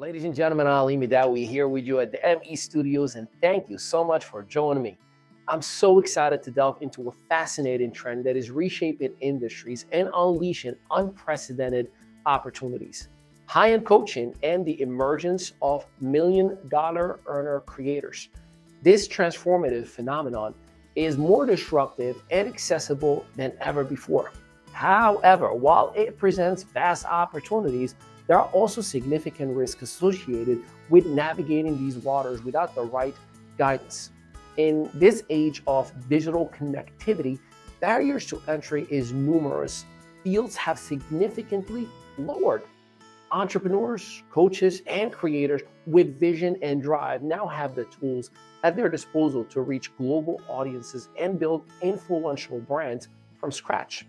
Ladies and gentlemen, Ali Midawi here with you at the ME Studios, and thank you so much for joining me. I'm so excited to delve into a fascinating trend that is reshaping industries and unleashing unprecedented opportunities. High-end coaching and the emergence of million-dollar earner creators. This transformative phenomenon is more disruptive and accessible than ever before. However, while it presents vast opportunities, there are also significant risks associated with navigating these waters without the right guidance. In this age of digital connectivity, barriers to entry is numerous. Fields have significantly lowered. Entrepreneurs, coaches, and creators with vision and drive now have the tools at their disposal to reach global audiences and build influential brands from scratch.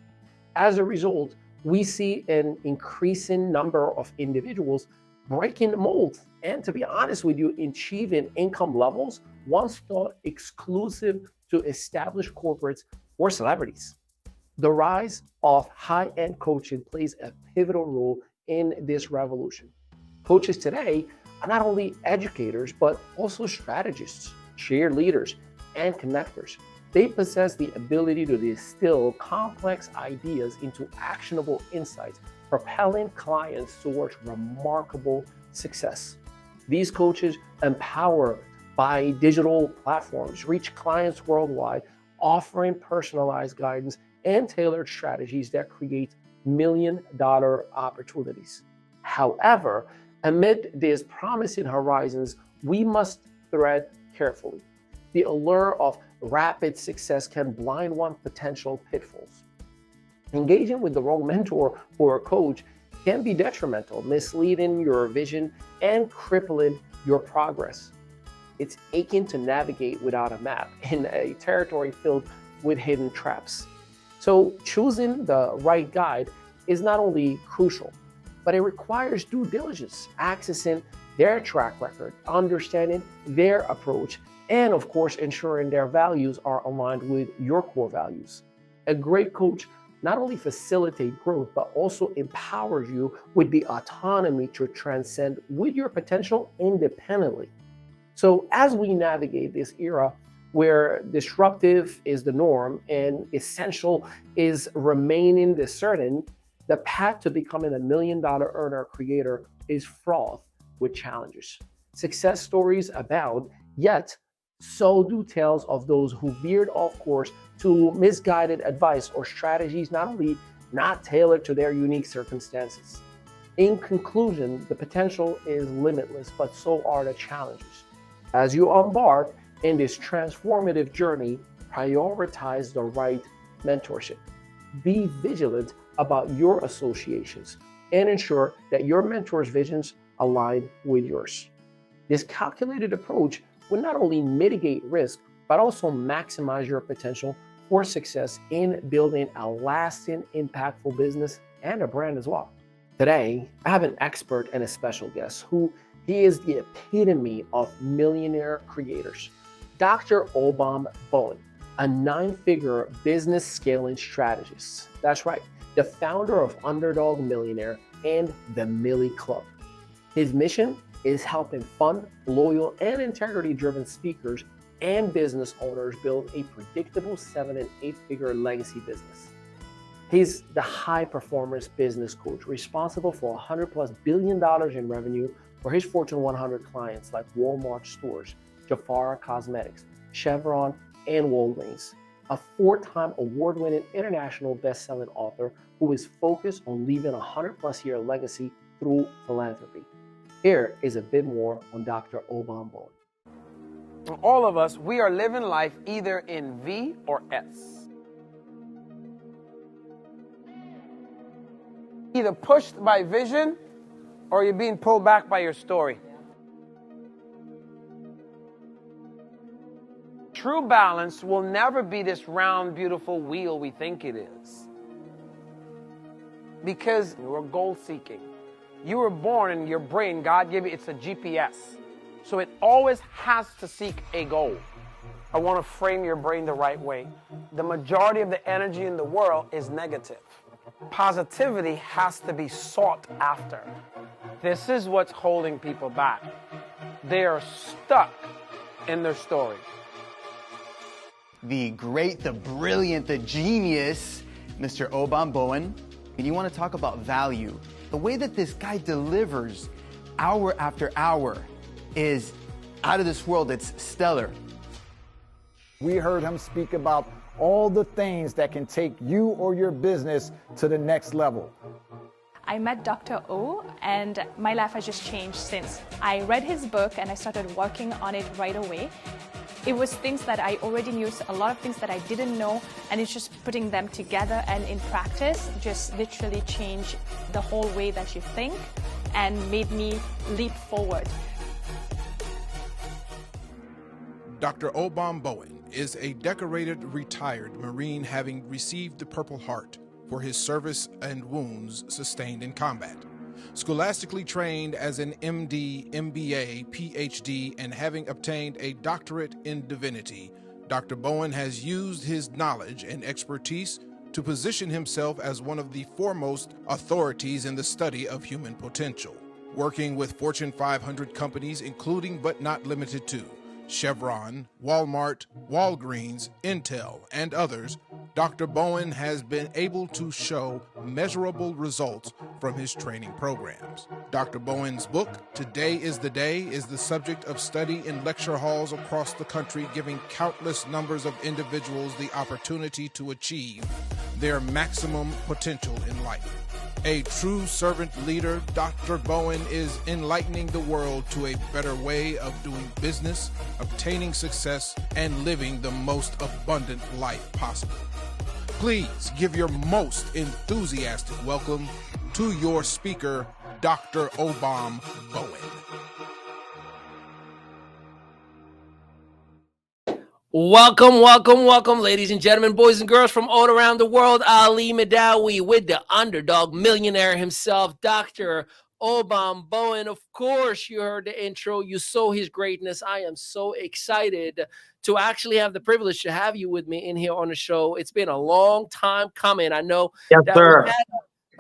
As a result, we see an increasing number of individuals breaking the mold and, to be honest with you, achieving income levels once thought exclusive to established corporates or celebrities. The rise of high-end coaching plays a pivotal role in this revolution. Coaches today are not only educators, but also strategists, cheerleaders, and connectors. They possess the ability to distill complex ideas into actionable insights, propelling clients towards remarkable success. These coaches, empowered by digital platforms, reach clients worldwide, offering personalized guidance and tailored strategies that create million-dollar opportunities. However, amid these promising horizons, we must tread carefully. The allure of rapid success can blind one potential pitfalls. Engaging with the wrong mentor or coach can be detrimental, misleading your vision and crippling your progress. It's aching to navigate without a map in a territory filled with hidden traps. So choosing the right guide is not only crucial, but it requires due diligence, accessing their track record, understanding their approach, and of course, ensuring their values are aligned with your core values. A great coach not only facilitates growth, but also empowers you with the autonomy to transcend with your potential independently. So as we navigate this era where disruptive is the norm and essential is remaining the certain, the path to becoming a million-dollar earner creator is fraught with challenges. Success stories abound, yet so do tales of those who veered off course to misguided advice or strategies not only not tailored to their unique circumstances. In conclusion, the potential is limitless, but so are the challenges. As you embark in this transformative journey, prioritize the right mentorship. Be vigilant about your associations and ensure that your mentor's visions align with yours. This calculated approach will not only mitigate risk, but also maximize your potential for success in building a lasting, impactful business and a brand as well. Today, I have an expert and a special guest who he is the epitome of millionaire creators. Dr. Obom Bowen, a 9-figure business scaling strategist. That's right, the founder of Underdog Millionaire and the Mili Club. His mission is helping fun, loyal, and integrity-driven speakers and business owners build a predictable 7- and 8-figure legacy business. He's the high-performance business coach responsible for $100+ billion in revenue for his Fortune 100 clients like Walmart stores, Jaffara Cosmetics, Chevron, and Walgreens. A 4-time award-winning international best-selling author who is focused on leaving a 100+ year legacy through philanthropy. Here is a bit more on Dr. Obom Bowen. All of us, we are living life either in V or S. Either pushed by vision or you're being pulled back by your story. True balance will never be this round, beautiful wheel we think it is. Because we're goal-seeking. You were born and your brain, God gave you, it's a GPS. So it always has to seek a goal. I want to frame your brain the right way. The majority of the energy in the world is negative. Positivity has to be sought after. This is what's holding people back. They are stuck in their story. The great, the brilliant, the genius, Mr. Obom Bowen. And you want to talk about value. The way that this guy delivers hour after hour is out of this world. It's stellar. We heard him speak about all the things that can take you or your business to the next level. I met Dr. O, and my life has just changed since. I read his book and I started working on it right away. It was things that I already knew, a lot of things that I didn't know, and it's just putting them together and in practice just literally changed the whole way that you think and made me leap forward. Dr. Obom Bowen is a decorated retired Marine, having received the Purple Heart for his service and wounds sustained in combat. Scholastically trained as an MD, MBA, PhD, and having obtained a doctorate in divinity, Dr. Bowen has used his knowledge and expertise to position himself as one of the foremost authorities in the study of human potential, working with Fortune 500 companies, including but not limited to Chevron, Walmart, Walgreens, Intel, and others. Dr. Bowen has been able to show measurable results from his training programs. Dr. Bowen's book, Today is the Day, is the subject of study in lecture halls across the country, giving countless numbers of individuals the opportunity to achieve their maximum potential in life. A true servant leader, Dr. Bowen is enlightening the world to a better way of doing business, obtaining success, and living the most abundant life possible. Please give your most enthusiastic welcome to your speaker, Dr. Obom Bowen. Welcome, welcome, welcome, ladies and gentlemen, boys and girls from all around the world. Ali Madawi with the Underdog Millionaire himself, Dr. Obom Bowen. Of course, you heard the intro. You saw his greatness. I am so excited to actually have the privilege to have you with me in here on the show. It's been a long time coming. I know that we had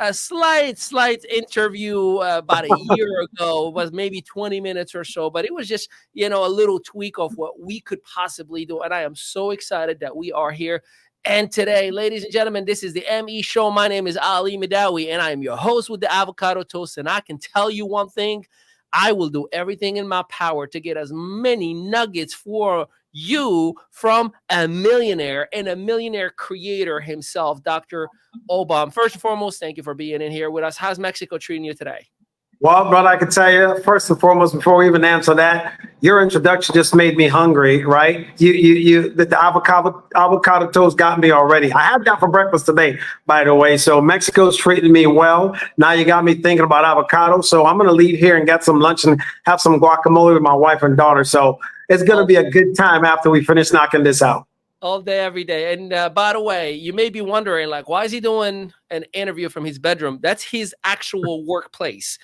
a slight interview about a year ago. It was maybe 20 minutes or so, but it was just, a little tweak of what we could possibly do. And I am so excited that we are here. And today, ladies and gentlemen, this is the ME Show. My name is Ali Madawi, and I am your host with the avocado toast. And I can tell you one thing, I will do everything in my power to get as many nuggets for you from a millionaire and a millionaire creator himself, Dr. Obom. First and foremost, thank you for being in here with us. How's Mexico treating you today? Well, brother, I can tell you, first and foremost, before we even answer that, your introduction just made me hungry, right? The avocado toast got me already. I had that for breakfast today, by the way. So Mexico's treating me well. Now you got me thinking about avocado. So I'm going to leave here and get some lunch and have some guacamole with my wife and daughter. So it's going to be a good time after we finish knocking this out. All day, every day. And by the way, you may be wondering, why is he doing an interview from his bedroom? That's his actual workplace.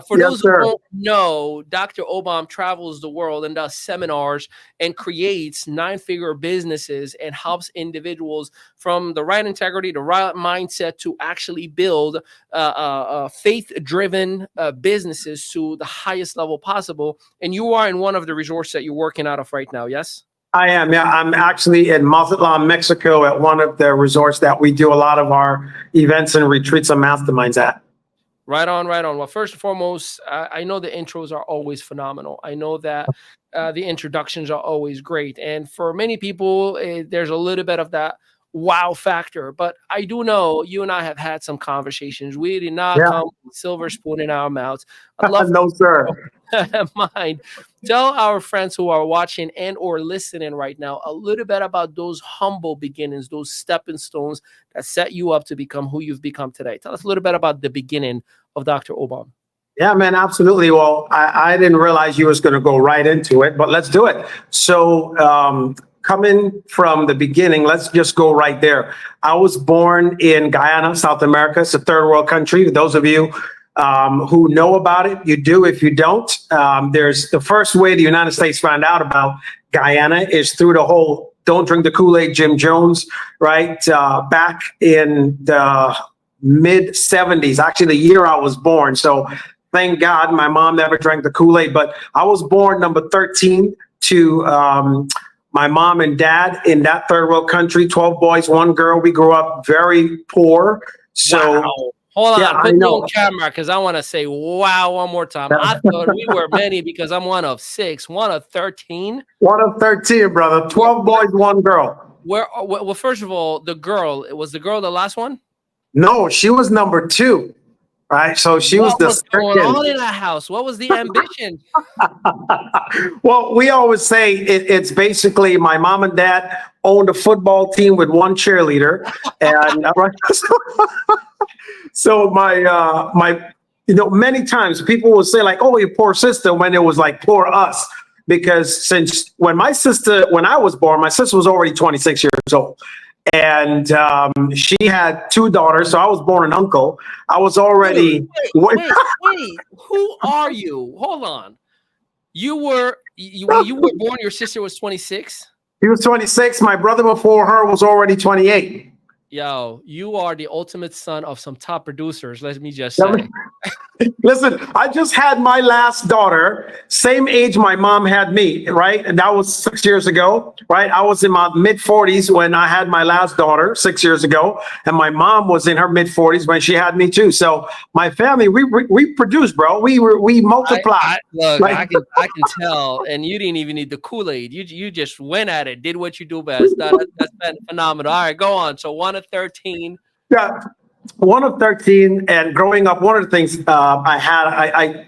For those who don't know, Dr. Obom travels the world and does seminars and creates 9-figure businesses and helps individuals from the right integrity, the right mindset to actually build faith-driven businesses to the highest level possible. And you are in one of the resorts that you're working out of right now, yes? I am, yeah. I'm actually in Mazatlan, Mexico at one of the resorts that we do a lot of our events and retreats and masterminds at. Right on, right on. Well, first and foremost, I know the intros are always phenomenal. I know that the introductions are always great. And for many people, there's a little bit of that wow factor. But I do know you and I have had some conversations. We did not come with silver spoon in our mouths. I'd love no, sir. Mind. Tell our friends who are watching and or listening right now a little bit about those humble beginnings, those stepping stones that set you up to become who you've become today. Tell us a little bit about the beginning of Dr. Obom. Yeah, man, absolutely. Well, I didn't realize you was going to go right into it, but let's do it. So coming from the beginning, let's just go right there. I was born in Guyana, South America. It's a third world country. Those of you who know about it, you do. If you don't, there's the first way the United States found out about Guyana is through the whole "Don't Drink the Kool-Aid" Jim Jones, right? Back in the mid 70s, actually the year I was born. So Thank God my mom never drank the Kool-Aid, but I was born number 13 to my mom and dad in that third world country, 12 boys, 1 girl. We grew up very poor. So Wow. Hold on, yeah, put I me know. on camera because I want to say wow one more time. I thought we were many because I'm one of 6, one of 13. 1 of 13, brother. 12 boys, 1 girl. Well, first of all, the girl, was the girl the last one? No, she was number 2, right? So she was What the was going second. on in that house? What was the ambition? Well, we always say it's basically my mom and dad owned a football team with 1 cheerleader, and so my many times people will say like, "Oh, your poor sister," when it was like poor us, because since when I was born, my sister was already 26 years old. And she had 2 daughters, so I was born an uncle. I was already wait. Who are you? Hold on. You were born. Your sister was 26. He was 26. My brother before her was already 28. Yo, you are the ultimate son of some top producers. Let me just say. Listen, I just had my last daughter, same age my mom had me, right? And that was 6 years ago, right? I was in my mid-40s when I had my last daughter 6 years ago, and my mom was in her mid-40s when she had me too. So my family, we produce, bro. We multiply. Look, I can tell, and you didn't even need the Kool-Aid. You just went at it, did what you do best. That's been phenomenal. All right, go on. So 1 of 13. Yeah. 1 of 13, and growing up, one of the things I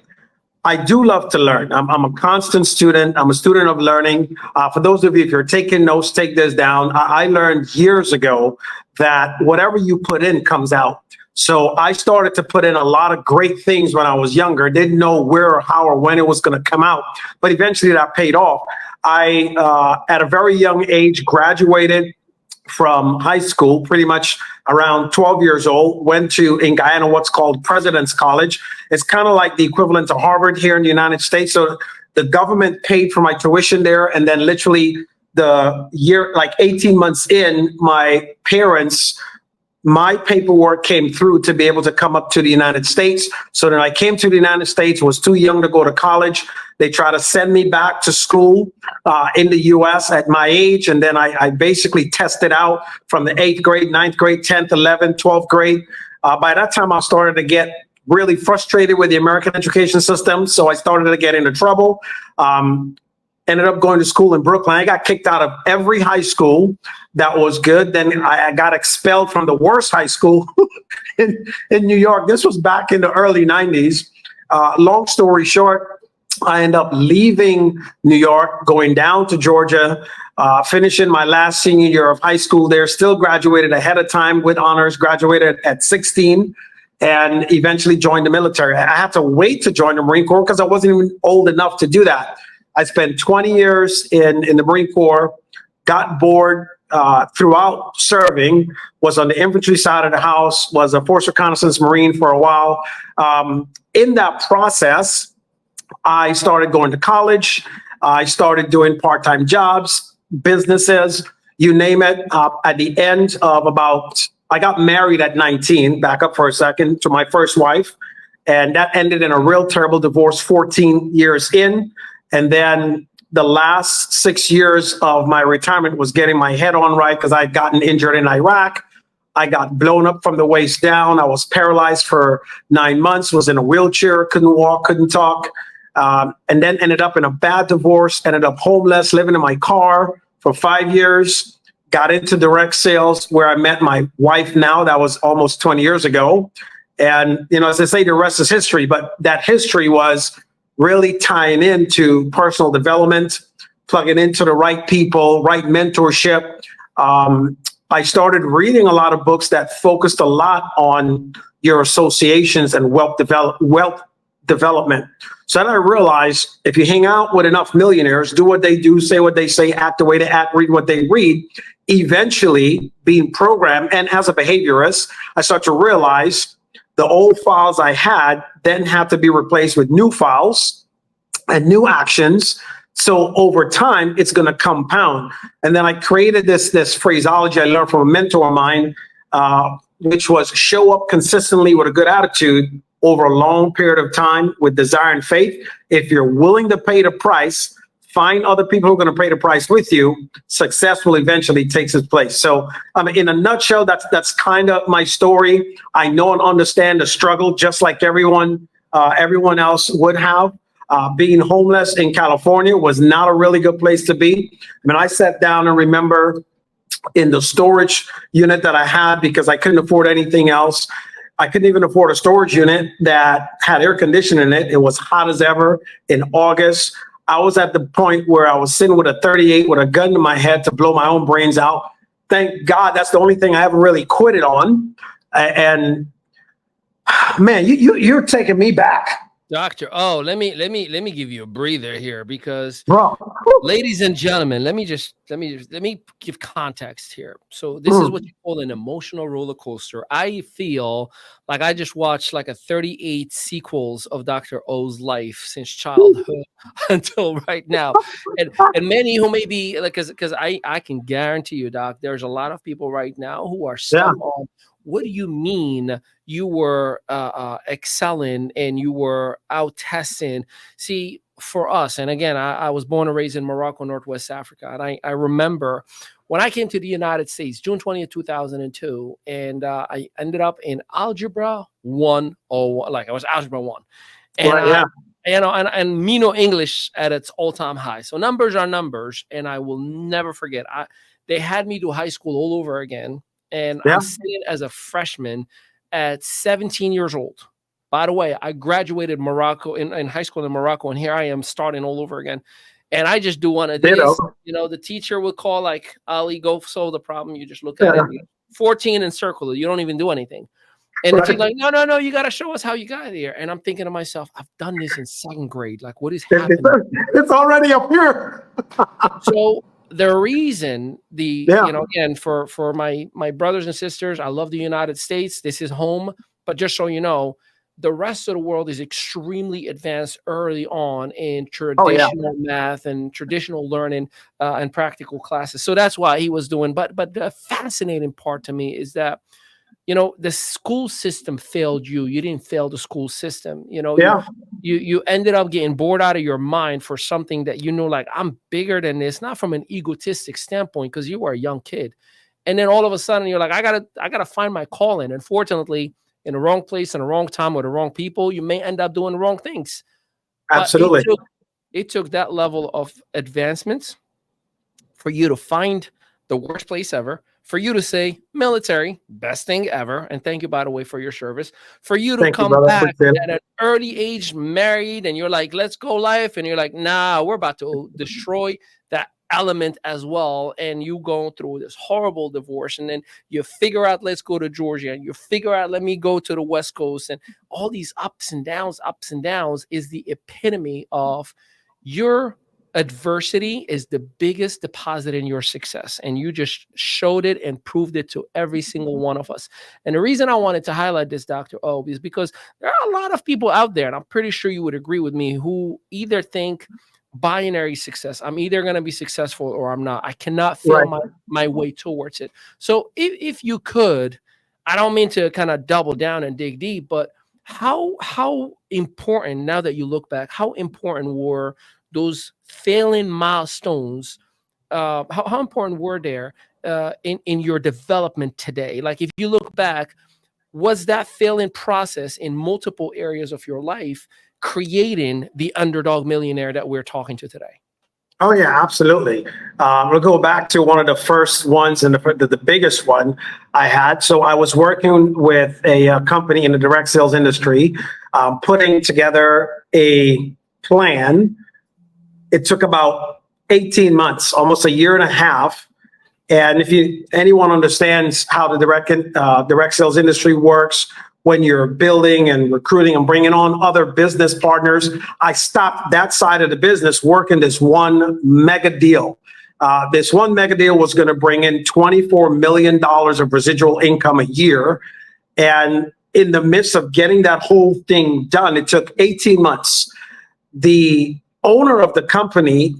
do love to learn. I'm a constant student. I'm a student of learning. For those of you, if you're taking notes, take this down. I learned years ago that whatever you put in comes out. So I started to put in a lot of great things when I was younger. Didn't know where or how or when it was going to come out, but eventually that paid off. I, at a very young age, graduated from high school, pretty much around 12 years old, went to, in Guyana, what's called President's College. It's kind of like the equivalent to Harvard here in the United States. So the government paid for my tuition there. And then literally the year, like 18 months in, my paperwork came through to be able to come up to the United States. So then I came to the United States, was too young to go to college. They tried to send me back to school in the US at my age. And then I basically tested out from the 8th grade, 9th grade, 10th, 11th, 12th grade. By that time, I started to get really frustrated with the American education system. So I started to get into trouble. Ended up going to school in Brooklyn. I got kicked out of every high school that was good. Then I got expelled from the worst high school in New York. This was back in the early 90s. Long story short, I ended up leaving New York, going down to Georgia, finishing my last senior year of high school there, still graduated ahead of time with honors, graduated at 16, and eventually joined the military. I had to wait to join the Marine Corps because I wasn't even old enough to do that. I spent 20 years in the Marine Corps, got bored throughout serving, was on the infantry side of the house, was a Force Reconnaissance Marine for a while. In that process, I started going to college. I started doing part-time jobs, businesses, you name it. At the end of I got married at 19, back up for a second, to my first wife. And that ended in a real terrible divorce 14 years in. And then the last 6 years of my retirement was getting my head on right because I'd gotten injured in Iraq. I got blown up from the waist down. I was paralyzed for 9 months, was in a wheelchair, couldn't walk, couldn't talk. And then ended up in a bad divorce, ended up homeless, living in my car for 5 years, got into direct sales where I met my wife now. That was almost 20 years ago. And, as I say, the rest is history. But that history was really tying into personal development, plugging into the right people, right mentorship. I started reading a lot of books that focused a lot on your associations and wealth development. So then I realized if you hang out with enough millionaires, do what they do, say what they say, act the way they act, read what they read, eventually being programmed. And as a behaviorist, I start to realize the old files I had then have to be replaced with new files and new actions. So over time, it's going to compound. And then I created this phraseology I learned from a mentor of mine, which was show up consistently with a good attitude over a long period of time with desire and faith. If you're willing to pay the price, find other people who are going to pay the price with you, success will eventually take its place. So, in a nutshell, that's kind of my story. I know and understand the struggle, just like everyone else would have. Being homeless in California was not a really good place to be. I sat down and remember in the storage unit that I had, because I couldn't afford anything else. I couldn't even afford a storage unit that had air conditioning in it. It was hot as ever in August. I was at the point where I was sitting with a 38 with a gun to my head to blow my own brains out. Thank God that's the only thing I ever really quitted on. And man, you're taking me back. Doctor, let me give you a breather here, because Bro. Ladies and gentlemen, let me give context here. So this is what you call an emotional roller coaster. I feel like I just watched like a 38 sequels of Dr. O's life since childhood until right now. And many who may be like, because I can guarantee you, Doc, there's a lot of people right now who are stuck on, what do you mean you were excelling and you were out testing? See, for us, and again, I was born and raised in Morocco, Northwest Africa. And I remember when I came to the United States, June 20th, 2002, and I ended up in Algebra 101, like I was Algebra 1. And and me know English at its all-time high. So numbers are numbers, and I will never forget. They had me do high school all over again. And I'm sitting as a freshman at 17 years old. By the way, I graduated Morocco in high school in Morocco, and here I am starting all over again. And I just do one of these. The teacher would call like, Ali, go solve the problem. You just look at it, 14 and circle it. You don't even do anything. And the teacher's like, no, you got to show us how you got here. And I'm thinking to myself, I've done this in second grade. Like, what is happening? It's already up here. So the reason again, for my brothers and sisters, I love the United States. This is home. But just so you know, the rest of the world is extremely advanced early on in traditional math and traditional learning and practical classes. So that's why he was doing. But the fascinating part to me is that, the school system failed you. You didn't fail the school system. You ended up getting bored out of your mind for something that like, I'm bigger than this, not from an egotistic standpoint, because you were a young kid. And then all of a sudden you're like, I gotta find my calling. Unfortunately, in the wrong place, in the wrong time, with the wrong people, you may end up doing the wrong things. Absolutely. It took that level of advancement for you to find the worst place ever, for you to say, military, best thing ever. And thank you, by the way, for your service. For you to come back at an early age, married, and you're like, let's go life. And you're like, nah, we're about to destroy that element as well. And you go through this horrible divorce, and then you figure out, let's go to Georgia, and you figure out, let me go to the West Coast, and all these ups and downs is the epitome of your adversity is the biggest deposit in your success. And you just showed it and proved it to every single one of us. And the reason I wanted to highlight this, Dr. O, is because there are a lot of people out there, and I'm pretty sure you would agree with me, who either think binary success, I'm either going to be successful or I'm not. I cannot feel my way towards it. So if you could, I don't mean to kind of double down and dig deep, but how important, now that you look back, how important were those failing milestones? How important were there in your development today? Like, if you look back, was that failing process in multiple areas of your life creating the Underdog Millionaire that we're talking to today? Oh, yeah, absolutely. We'll go back to one of the first ones and the biggest one I had. So I was working with a company in the direct sales industry, putting together a plan. It took about 18 months, almost a year and a half. And if anyone understands how the direct sales industry works, when you're building and recruiting and bringing on other business partners, I stopped that side of the business working this one mega deal. This one mega deal was going to bring in $24 million of residual income a year. And in the midst of getting that whole thing done, it took 18 months. The owner of the company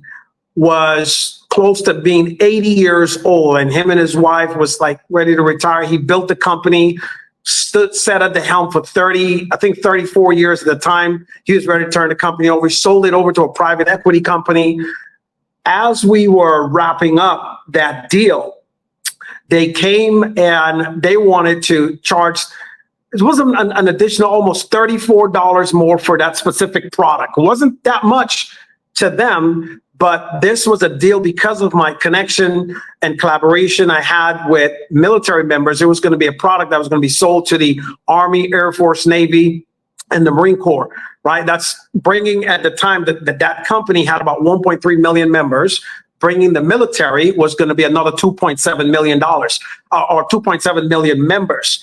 was close to being 80 years old, and him and his wife was like ready to retire. He built the company sat at the helm for 34 years at the time. He was ready to turn the company over. He sold it over to a private equity company. As we were wrapping up that deal, they came and they wanted to charge, it was an additional almost $34 more for that specific product. It wasn't that much to them, but this was a deal because of my connection and collaboration I had with military members. It was going to be a product that was going to be sold to the Army, Air Force, Navy, and the Marine Corps, right? That's bringing, at the time that company had about 1.3 million members. Bringing the military was going to be another $2.7 million or 2.7 million members.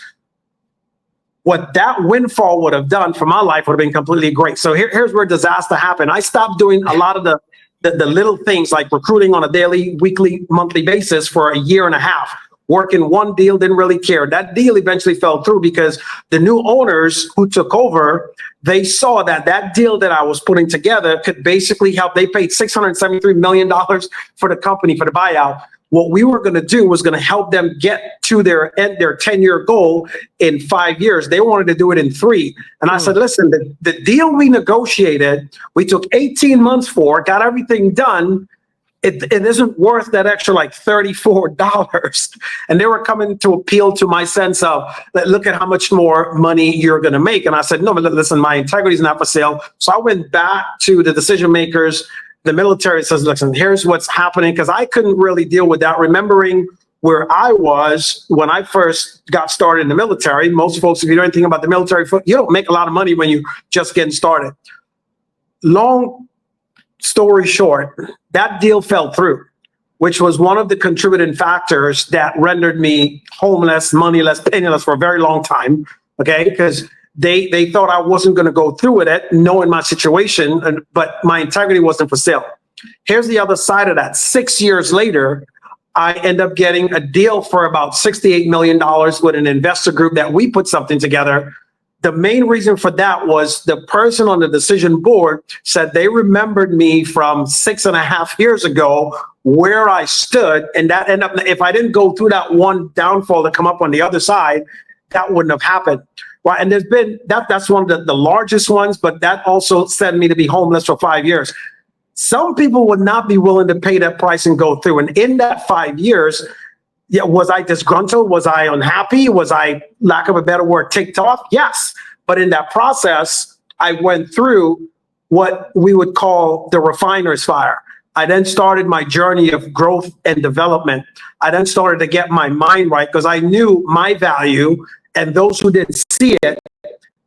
What that windfall would have done for my life would have been completely great. So here's where disaster happened. I stopped doing a lot of the little things like recruiting on a daily, weekly, monthly basis for a year and a half. Working one deal, didn't really care. That deal eventually fell through because the new owners who took over, they saw that deal that I was putting together could basically help. They paid $673 million for the company for the buyout. What we were going to do was going to help them get to their 10-year goal in 5 years. They wanted to do it in 3. And I said, listen, the deal we negotiated, we took 18 months for, got everything done. It isn't worth that extra like $34. And they were coming to appeal to my sense of, look at how much more money you're going to make. And I said, no, but listen, my integrity is not for sale. So I went back to the decision makers. The military says, listen, here's what's happening, because I couldn't really deal with that. Remembering where I was when I first got started in the military. Most folks, if you know anything about the military, you don't make a lot of money when you just getting started. Long story short, that deal fell through, which was one of the contributing factors that rendered me homeless, moneyless, penniless for a very long time. Okay, because they thought I wasn't going to go through with it, knowing my situation, but my integrity wasn't for sale. Here's the other side of that. 6 years later, I end up getting a deal for about $68 million with an investor group that we put something together. The main reason for that was the person on the decision board said they remembered me from 6.5 years ago, where I stood, and that ended up, if I didn't go through that one downfall to come up on the other side, that wouldn't have happened. Right, and there's been that's one of the largest ones, but that also sent me to be homeless for 5 years. Some people would not be willing to pay that price and go through. And in that 5 years, yeah, was I disgruntled? Was I unhappy? Was I, lack of a better word, ticked off? Yes. But in that process, I went through what we would call the refiner's fire. I then started my journey of growth and development. I then started to get my mind right, because I knew my value, and those who didn't see it,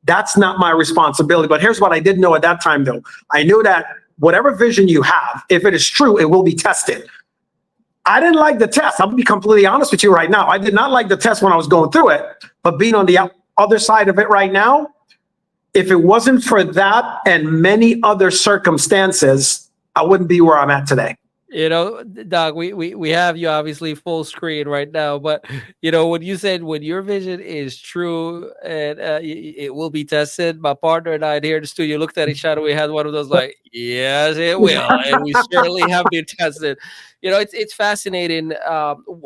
that's not my responsibility. But here's what I did know at that time, though. I knew that whatever vision you have, if it is true, it will be tested. I didn't like the test. I'm gonna be completely honest with you right now. I did not like the test when I was going through it, but being on the other side of it right now, if it wasn't for that and many other circumstances, I wouldn't be where I'm at today. You know, Doc, we have you obviously full screen right now, but you know, when you said when your vision is true and it will be tested, my partner and I here in the studio looked at each other. We had one of those like, yes, it will, and we certainly have been tested. You know, it's fascinating. Let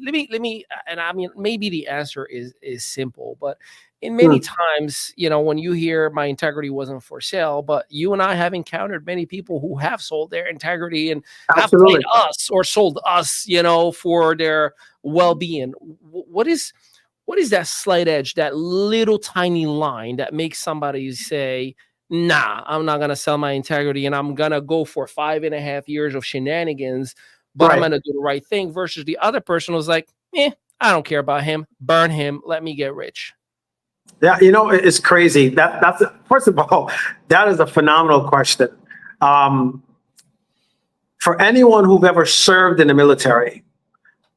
me, and I mean, maybe the answer is simple, but in many times, you know, when you hear my integrity wasn't for sale, but you and I have encountered many people who have sold their integrity and have paid us or sold us, you know, for their well-being. What is that slight edge, that little tiny line that makes somebody say, nah, I'm not going to sell my integrity and I'm going to go for 5.5 years of shenanigans, but I'm going to do the right thing, versus the other person was like, I don't care about him. Burn him. Let me get rich. Yeah, you know, it's crazy. That's first of all, that is a phenomenal question. For anyone who've ever served in the military,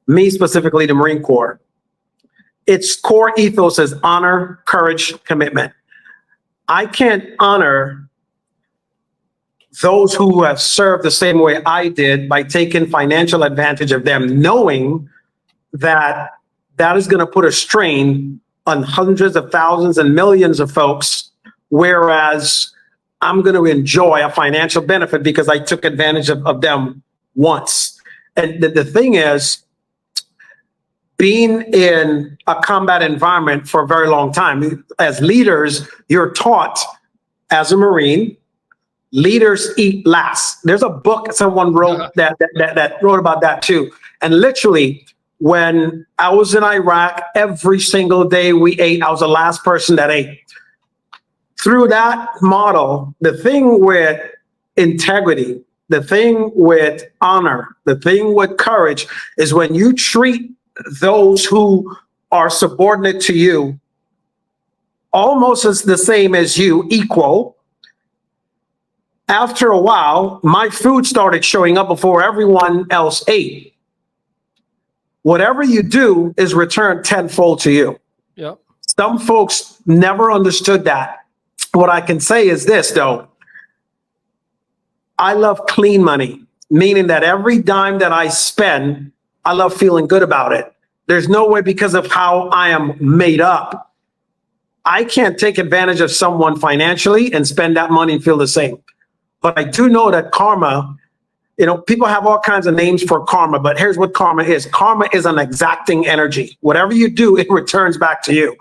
me specifically, the Marine Corps, its core ethos is honor, courage, commitment. I can't honor those who have served the same way I did by taking financial advantage of them, knowing that that is going to put a strain on hundreds of thousands and millions of folks, whereas I'm going to enjoy a financial benefit because I took advantage of them once. And the thing is, being in a combat environment for a very long time, as leaders, you're taught as a Marine, leaders eat last. There's a book someone wrote that wrote about that too. And literally, when I was in Iraq, every single day we ate, I was the last person that ate. Through that model, the thing with integrity, the thing with honor, the thing with courage is when you treat those who are subordinate to you almost as the same as you, equal. After a while, my food started showing up before everyone else ate. Whatever you do is returned tenfold to you. Yep. Some folks never understood that. What I can say is this, though. I love clean money, meaning that every dime that I spend, I love feeling good about it. There's no way, because of how I am made up, I can't take advantage of someone financially and spend that money and feel the same. But I do know that karma, people have all kinds of names for karma, but here's what karma is. Karma is an exacting energy. Whatever you do, it returns back to you.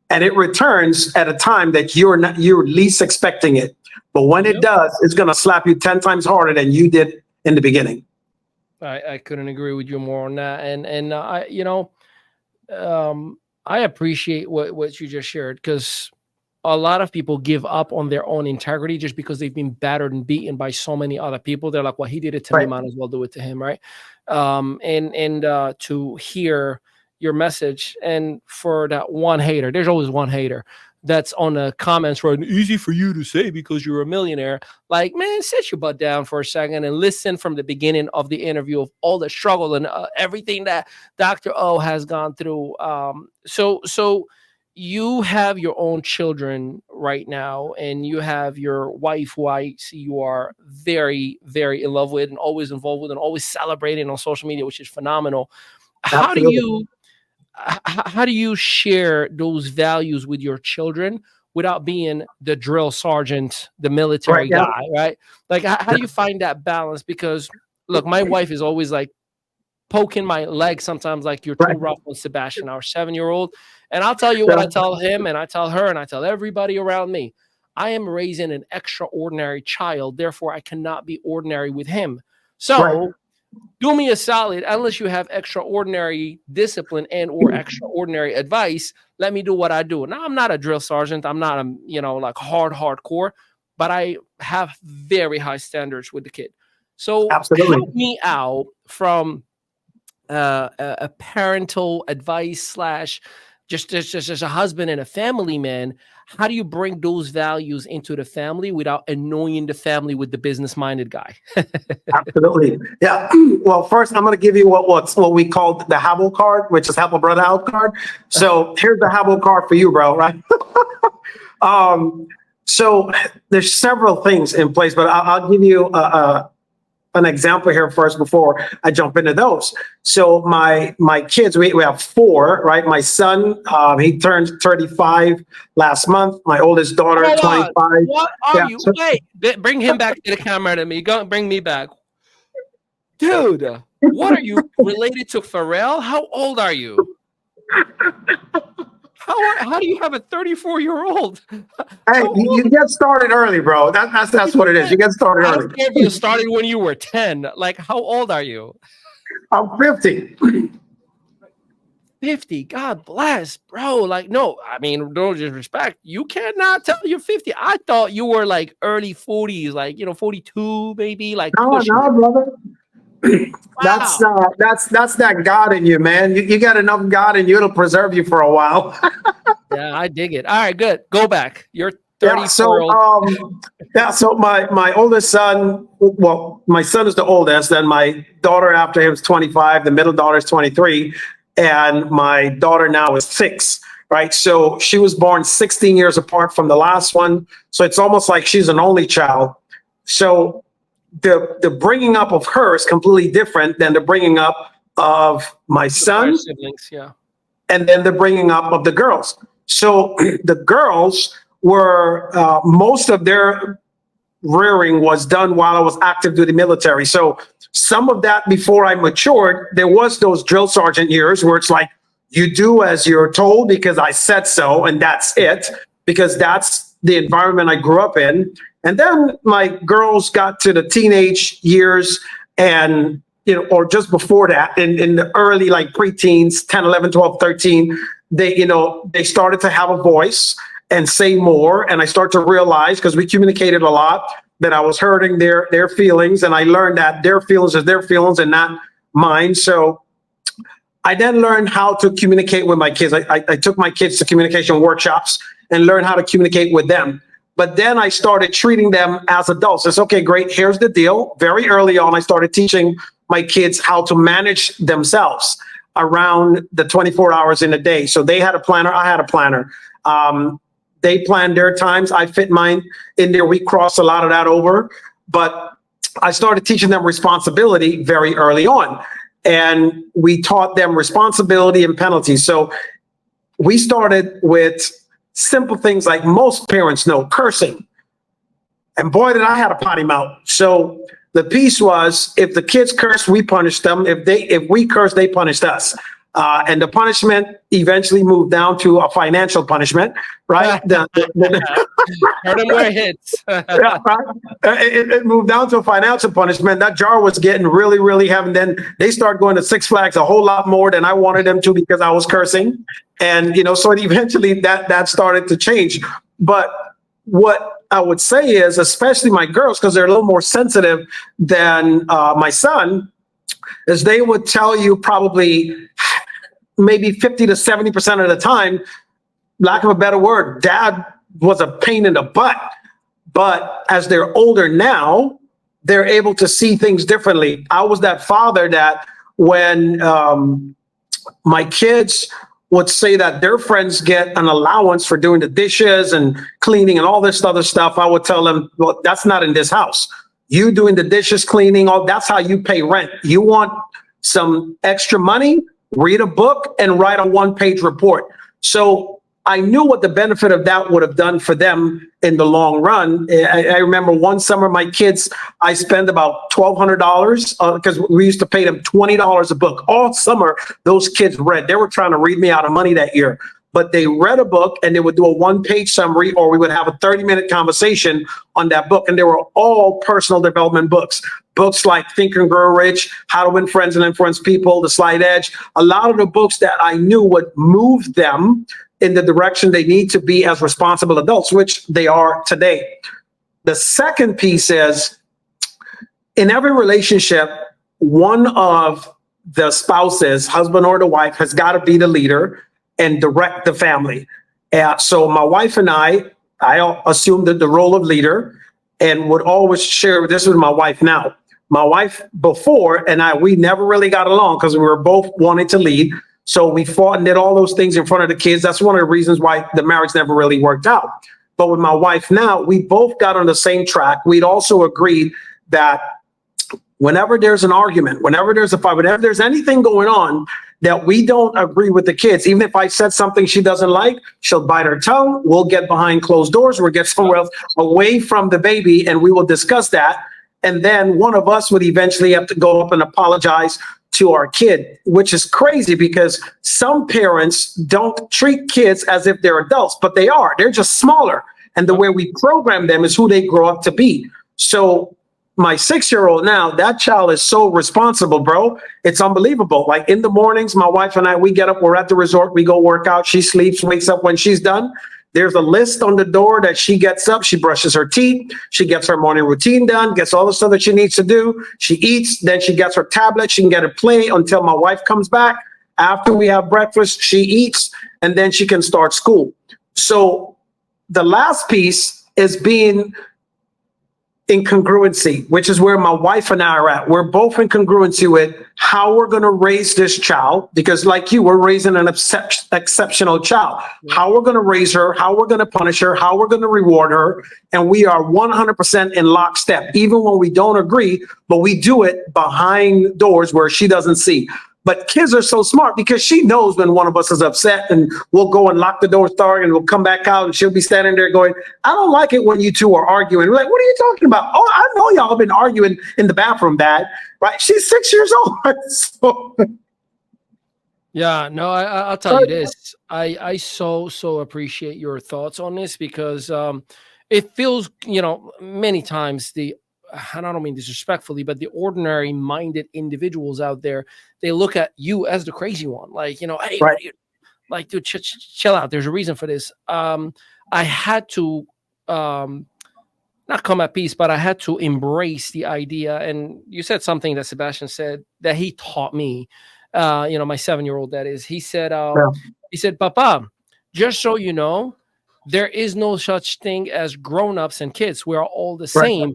And it returns at a time that you're least expecting it. But when it does, it's going to slap you 10 times harder than you did in the beginning. I couldn't agree with you more on that. And I appreciate what you just shared, because a lot of people give up on their own integrity just because they've been battered and beaten by so many other people. They're like, well, he did it to me, might as well do it to him, right? And to hear your message, and for that one hater, there's always one hater that's on the comments right, easy for you to say because you're a millionaire. Like, man, sit your butt down for a second and listen from the beginning of the interview of all the struggle and everything that Dr. O has gone through. So you have your own children right now, and you have your wife, who I see you are very, very in love with and always involved with and always celebrating on social media, which is phenomenal. How do you share those values with your children without being the drill sergeant, the military guy, right? Like, how do you find that balance? Because look, my wife is always like poking my leg sometimes, like, you're too rough with Sebastian, our 7-year-old. And I'll tell you what I tell him, and I tell her, and I tell everybody around me. I am raising an extraordinary child, therefore I cannot be ordinary with him. So do me a solid, unless you have extraordinary discipline and or extraordinary advice, let me do what I do. Now, I'm not a drill sergeant. I'm not like hardcore, but I have very high standards with the kid. So help me out from a parental advice / just a husband and a family man. How do you bring those values into the family without annoying the family with the business-minded guy? Absolutely. Yeah. Well, first, I'm going to give you what we call the Habbo card, which is Habbo Brother Out card. So here's the Habbo card for you, bro, right? So there's several things in place, but I'll give you an example here first before I jump into those. So my kids, we have 4, right? My son, he turned 35 last month. My oldest daughter, 25. What are you? Wait, bring him back to the camera to me. Go bring me back. Dude, what are you related to Pharrell? How old are you? How do you have a 34-year-old? Hey, you get started early, bro. That's what it is. You get started early. I don't care if you started when you were 10. Like, how old are you? I'm 50. 50. God bless, bro. Like, no, I mean, no disrespect. You cannot tell you're 50. I thought you were like early 40s, like, 42, maybe. Like, no, brother. Wow. That's that God in you, man. You got enough God in you, it'll preserve you for a while. Yeah, I dig it. All right, good. Go back. You're 34-year-old. So my oldest son, well, my son is the oldest, and my daughter after him is 25, the middle daughter is 23, and my daughter now is 6, right? So she was born 16 years apart from the last one. So it's almost like she's an only child. So the bringing up of her is completely different than the bringing up of my son, siblings, and then the bringing up of the girls. So the girls were, most of their rearing was done while I was active duty military. So some of that before I matured, there was those drill sergeant years where it's like, You do as you're told because I said so, and that's it, because that's the environment I grew up in. And then my girls got to the teenage years, and or just before that, in the early like preteens, 10, 11, 12, 13, they started to have a voice and say more. And I start to realize, because we communicated a lot, that I was hurting their feelings, and I learned that their feelings is their feelings and not mine. So I then learned how to communicate with my kids. I took my kids to communication workshops and learned how to communicate with them. But then I started treating them as adults. It's okay, great. Here's the deal. Very early on, I started teaching my kids how to manage themselves around the 24 hours in a day. So they had a planner. I had a planner. They planned their times. I fit mine in there. We crossed a lot of that over. But I started teaching them responsibility very early on. And we taught them responsibility and penalties. So we started with simple things like most parents know, cursing. And boy, did I have a potty mouth. So the piece was, if the kids curse, we punish them. If we curse, they punished us. And the punishment eventually moved down to a financial punishment, right? Hurt them where it hits. Yeah, right? It moved down to a financial punishment. That jar was getting really, really heavy. Then they started going to Six Flags a whole lot more than I wanted them to, because I was cursing. And, so eventually that started to change. But what I would say is, especially my girls, because they're a little more sensitive than my son, is they would tell you probably maybe 50 to 70% of the time, lack of a better word, dad was a pain in the butt. But as they're older now, they're able to see things differently. I was that father that when my kids would say that their friends get an allowance for doing the dishes and cleaning and all this other stuff, I would tell them, well, that's not in this house. You doing the dishes, cleaning, that's how you pay rent. You want some extra money? Read a book and write a one-page report. So I knew what the benefit of that would have done for them in the long run. I remember one summer, my kids, I spent about $1,200 because we used to pay them $20 a book. All summer, those kids read. They were trying to read me out of money that year. But they read a book and they would do a one-page summary, or we would have a 30-minute conversation on that book. And they were all personal development books. Books like Think and Grow Rich, How to Win Friends and Influence People, The Slight Edge. A lot of the books that I knew would move them in the direction they need to be as responsible adults, which they are today. The second piece is, in every relationship, one of the spouses, husband or the wife, has got to be the leader and direct the family. So my wife and I assumed the role of leader and would always share this with my wife now. My wife before and we never really got along because we were both wanting to lead. So we fought and did all those things in front of the kids. That's one of the reasons why the marriage never really worked out. But with my wife now, we both got on the same track. We'd also agreed that whenever there's an argument, whenever there's a fight, whenever there's anything going on that we don't agree with the kids, even if I said something she doesn't like, she'll bite her tongue. We'll get behind closed doors. We'll get somewhere else away from the baby, and we will discuss that. And then one of us would eventually have to go up and apologize to our kid, which is crazy because some parents don't treat kids as if they're adults, but they are. They're just smaller. And the way we program them is who they grow up to be. So my 6-year-old now, that child is so responsible, bro. It's unbelievable. Like in the mornings, my wife and I, we get up, we're at the resort, we go work out. She sleeps, wakes up when she's done. There's a list on the door that she gets up, she brushes her teeth, she gets her morning routine done, gets all the stuff that she needs to do. She eats, then she gets her tablet, she can get her play until my wife comes back. After we have breakfast, she eats, and then she can start school. So the last piece is being in congruency, which is where my wife and I are at. We're both in congruency with how we're going to raise this child, because like you, we're raising an exceptional child. How we're going to raise her, how we're going to punish her, how we're going to reward her. And we are 100% in lockstep, even when we don't agree, but we do it behind doors where she doesn't see. But kids are so smart because she knows when one of us is upset, and we'll go and lock the door, start, and we'll come back out and she'll be standing there going, I don't like it when you two are arguing. We're like, what are you talking about? Oh, I know y'all have been arguing in the bathroom, Dad. Right? She's 6 years old. So Yeah, no, I'll tell you this. I so appreciate your thoughts on this because it feels, many times and I don't mean disrespectfully, but the ordinary minded individuals out there, they look at you as the crazy one. Like, hey, Right. like, dude, chill out. There's a reason for this. I had to not come at peace, but I had to embrace the idea. And you said something that Sebastian said that he taught me. My 7-year-old, that is. Yeah. He said, Papa, just so you know, there is no such thing as grown-ups and kids. We're all the Right. same.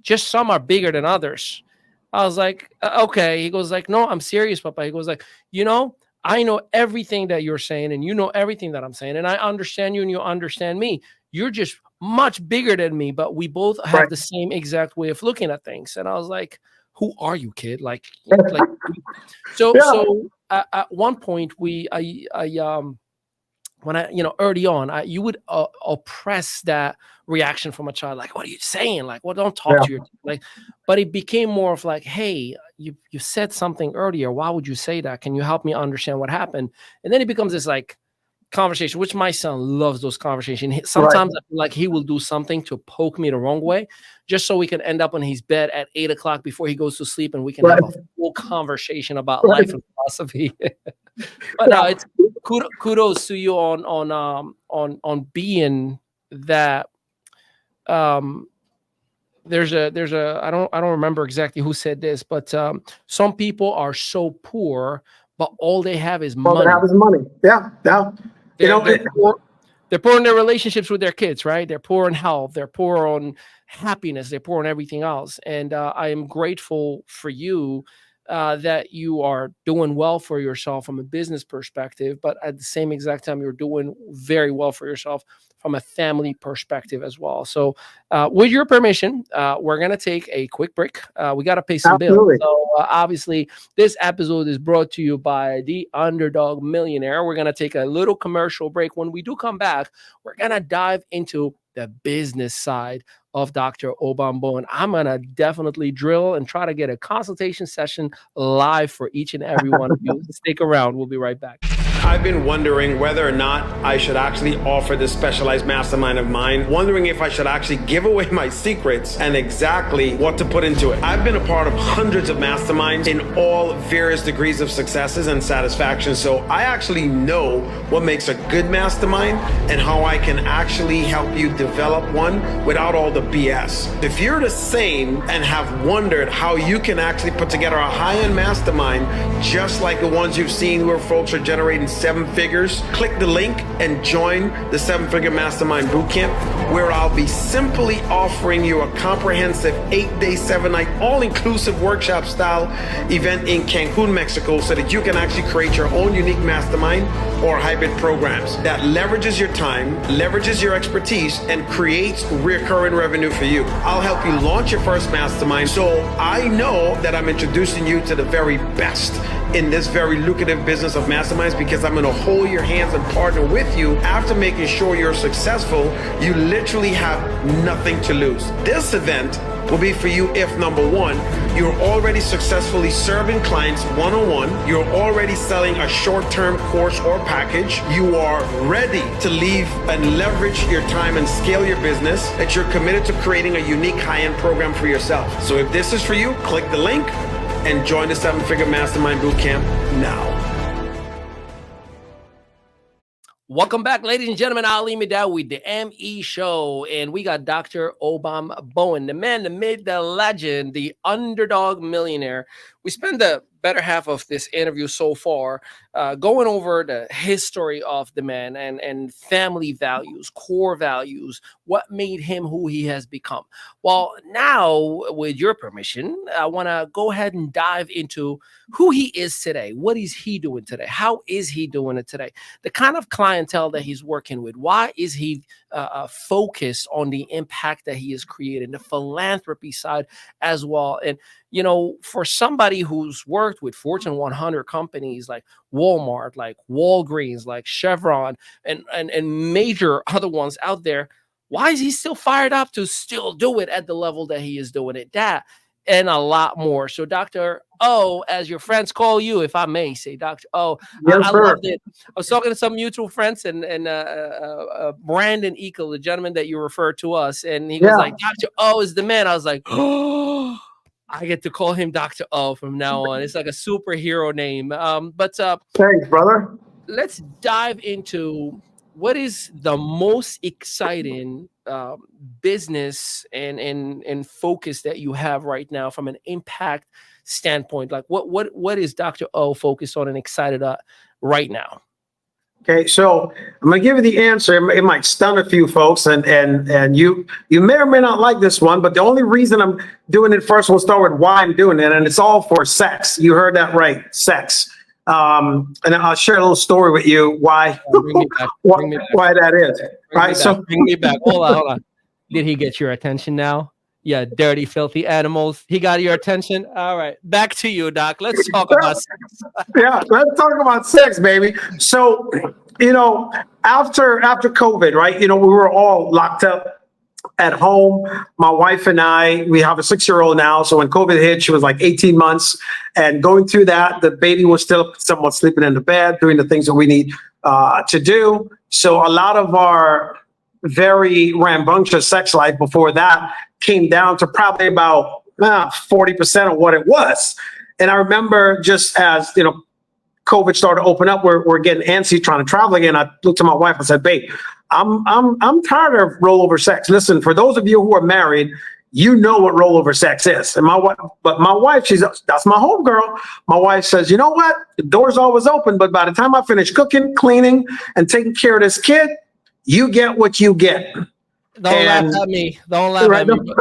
Just some are bigger than others. I was like, okay. He goes like, no, I'm serious, Papa. He goes like, I know everything that you're saying, and you know everything that I'm saying, and I understand you, and you understand me. You're just much bigger than me, but we both have Right. the same exact way of looking at things. And I was like, who are you, kid? Like, so, Yeah. so at one point when early on, you would oppress that reaction from a child, like, what are you saying? Like, well, don't talk Yeah. to your, like, but it became more of like, hey, you said something earlier. Why would you say that? Can you help me understand what happened? And then it becomes this like conversation, which my son loves those conversations. Sometimes I feel like he will do something to poke me the wrong way, just so we can end up on his bed at 8 o'clock before he goes to sleep, and we can have a full conversation about Right. life and philosophy. But no, it's kudos to you on being that. There's a I don't remember exactly who said this, but some people are so poor, but all they have is All they money. have is money. Yeah. Yeah. They're poor in their relationships with their kids, right? They're poor in health. They're poor on happiness. They're poor on everything else. And I am grateful for you that you are doing well for yourself from a business perspective, but at the same exact time, you're doing very well for yourself from a family perspective as well. So, with your permission, we're going to take a quick break. We got to pay some bills. Absolutely. So, obviously, this episode is brought to you by the Underdog Millionaire. We're going to take a little commercial break. When we do come back, we're going to dive into the business side of Dr. Obom Bowen. I'm going to definitely drill and try to get a consultation session live for each and every one of you. Stick around. We'll be right back. I've been wondering whether or not I should actually offer this specialized mastermind of mine, wondering if I should actually give away my secrets and exactly what to put into it. I've been a part of hundreds of masterminds in all various degrees of successes and satisfaction, so I actually know what makes a good mastermind and how I can actually help you develop one without all the BS. If you're the same and have wondered how you can actually put together a high-end mastermind just like the ones you've seen where folks are generating 7 figures, click the link and join the 7-Figure Mastermind Bootcamp, where I'll be simply offering you a comprehensive 8-day, 7-night, all-inclusive workshop style event in Cancun, Mexico, so that you can actually create your own unique mastermind or hybrid programs that leverages your time, leverages your expertise, and creates recurring revenue for you. I'll help you launch your first mastermind, so I know that I'm introducing you to the very best in this very lucrative business of masterminds, because I'm going to hold your hands and partner with you after making sure you're successful. You literally have nothing to lose. This event will be for you if, number one, you're already successfully serving clients one-on-one, you're already selling a short-term course or package, you are ready to leave and leverage your time and scale your business, that you're committed to creating a unique high-end program for yourself. So if this is for you, click the link and join the 7-Figure Mastermind Bootcamp now. Welcome back, ladies and gentlemen. Ali Midal with the ME Show. And we got Dr. Obom Bowen, the man, the myth, the legend, the Underdog Millionaire. We spent the better half of this interview so far going over the history of the man and family values, core values, what made him who he has become. Well, now, with your permission, I want to go ahead and dive into who he is today. What is he doing today? How is he doing it today? The kind of clientele that he's working with. Why is he focused on the impact that he is creating, the philanthropy side as well? And for somebody who's worked with Fortune 100 companies like Walmart, like Walgreens, like Chevron, and major other ones out there, why is he still fired up to still do it at the level that he is doing it? That and a lot more. So, Dr. O, as your friends call you, if I may say, Dr. O. Yes, I sir. loved it. I was talking to some mutual friends, and Brandon Eagle, the gentleman that you referred to us, and he was like, Dr. O is the man. I was like, oh, I get to call him Dr. O from now on. It's like a superhero name. Thanks, brother. Let's dive into what is the most exciting business and focus that you have right now from an impact standpoint. Like what is Dr. O focused on and excited right now? Okay, so I'm gonna give you the answer. It might stun a few folks, and you may or may not like this one, but the only reason I'm doing it first, we'll start with why I'm doing it, and it's all for sex. You heard that right, sex. And I'll share a little story with you why why that is. Right. So bring me back. Hold on. Did he get your attention now? Yeah, dirty, filthy animals. He got your attention. All right. Back to you, Doc. Let's talk about sex. Yeah, let's talk about sex, baby. So, after COVID, right? We were all locked up at home. My wife and I, we have a 6-year-old now. So when COVID hit, she was like 18 months. And going through that, the baby was still somewhat sleeping in the bed, doing the things that we need to do. So a lot of our very rambunctious sex life before that came down to probably about 40% of what it was. And I remember just as, COVID started to open up, we're getting antsy trying to travel again. I looked to my wife and said, babe, I'm tired of rollover sex. Listen, for those of you who are married, you know what rollover sex is. And my wife, that's my home girl. My wife says, you know what? The door's always open, but by the time I finish cooking, cleaning, and taking care of this kid, you get what you get. Don't laugh at me. Don't laugh at me.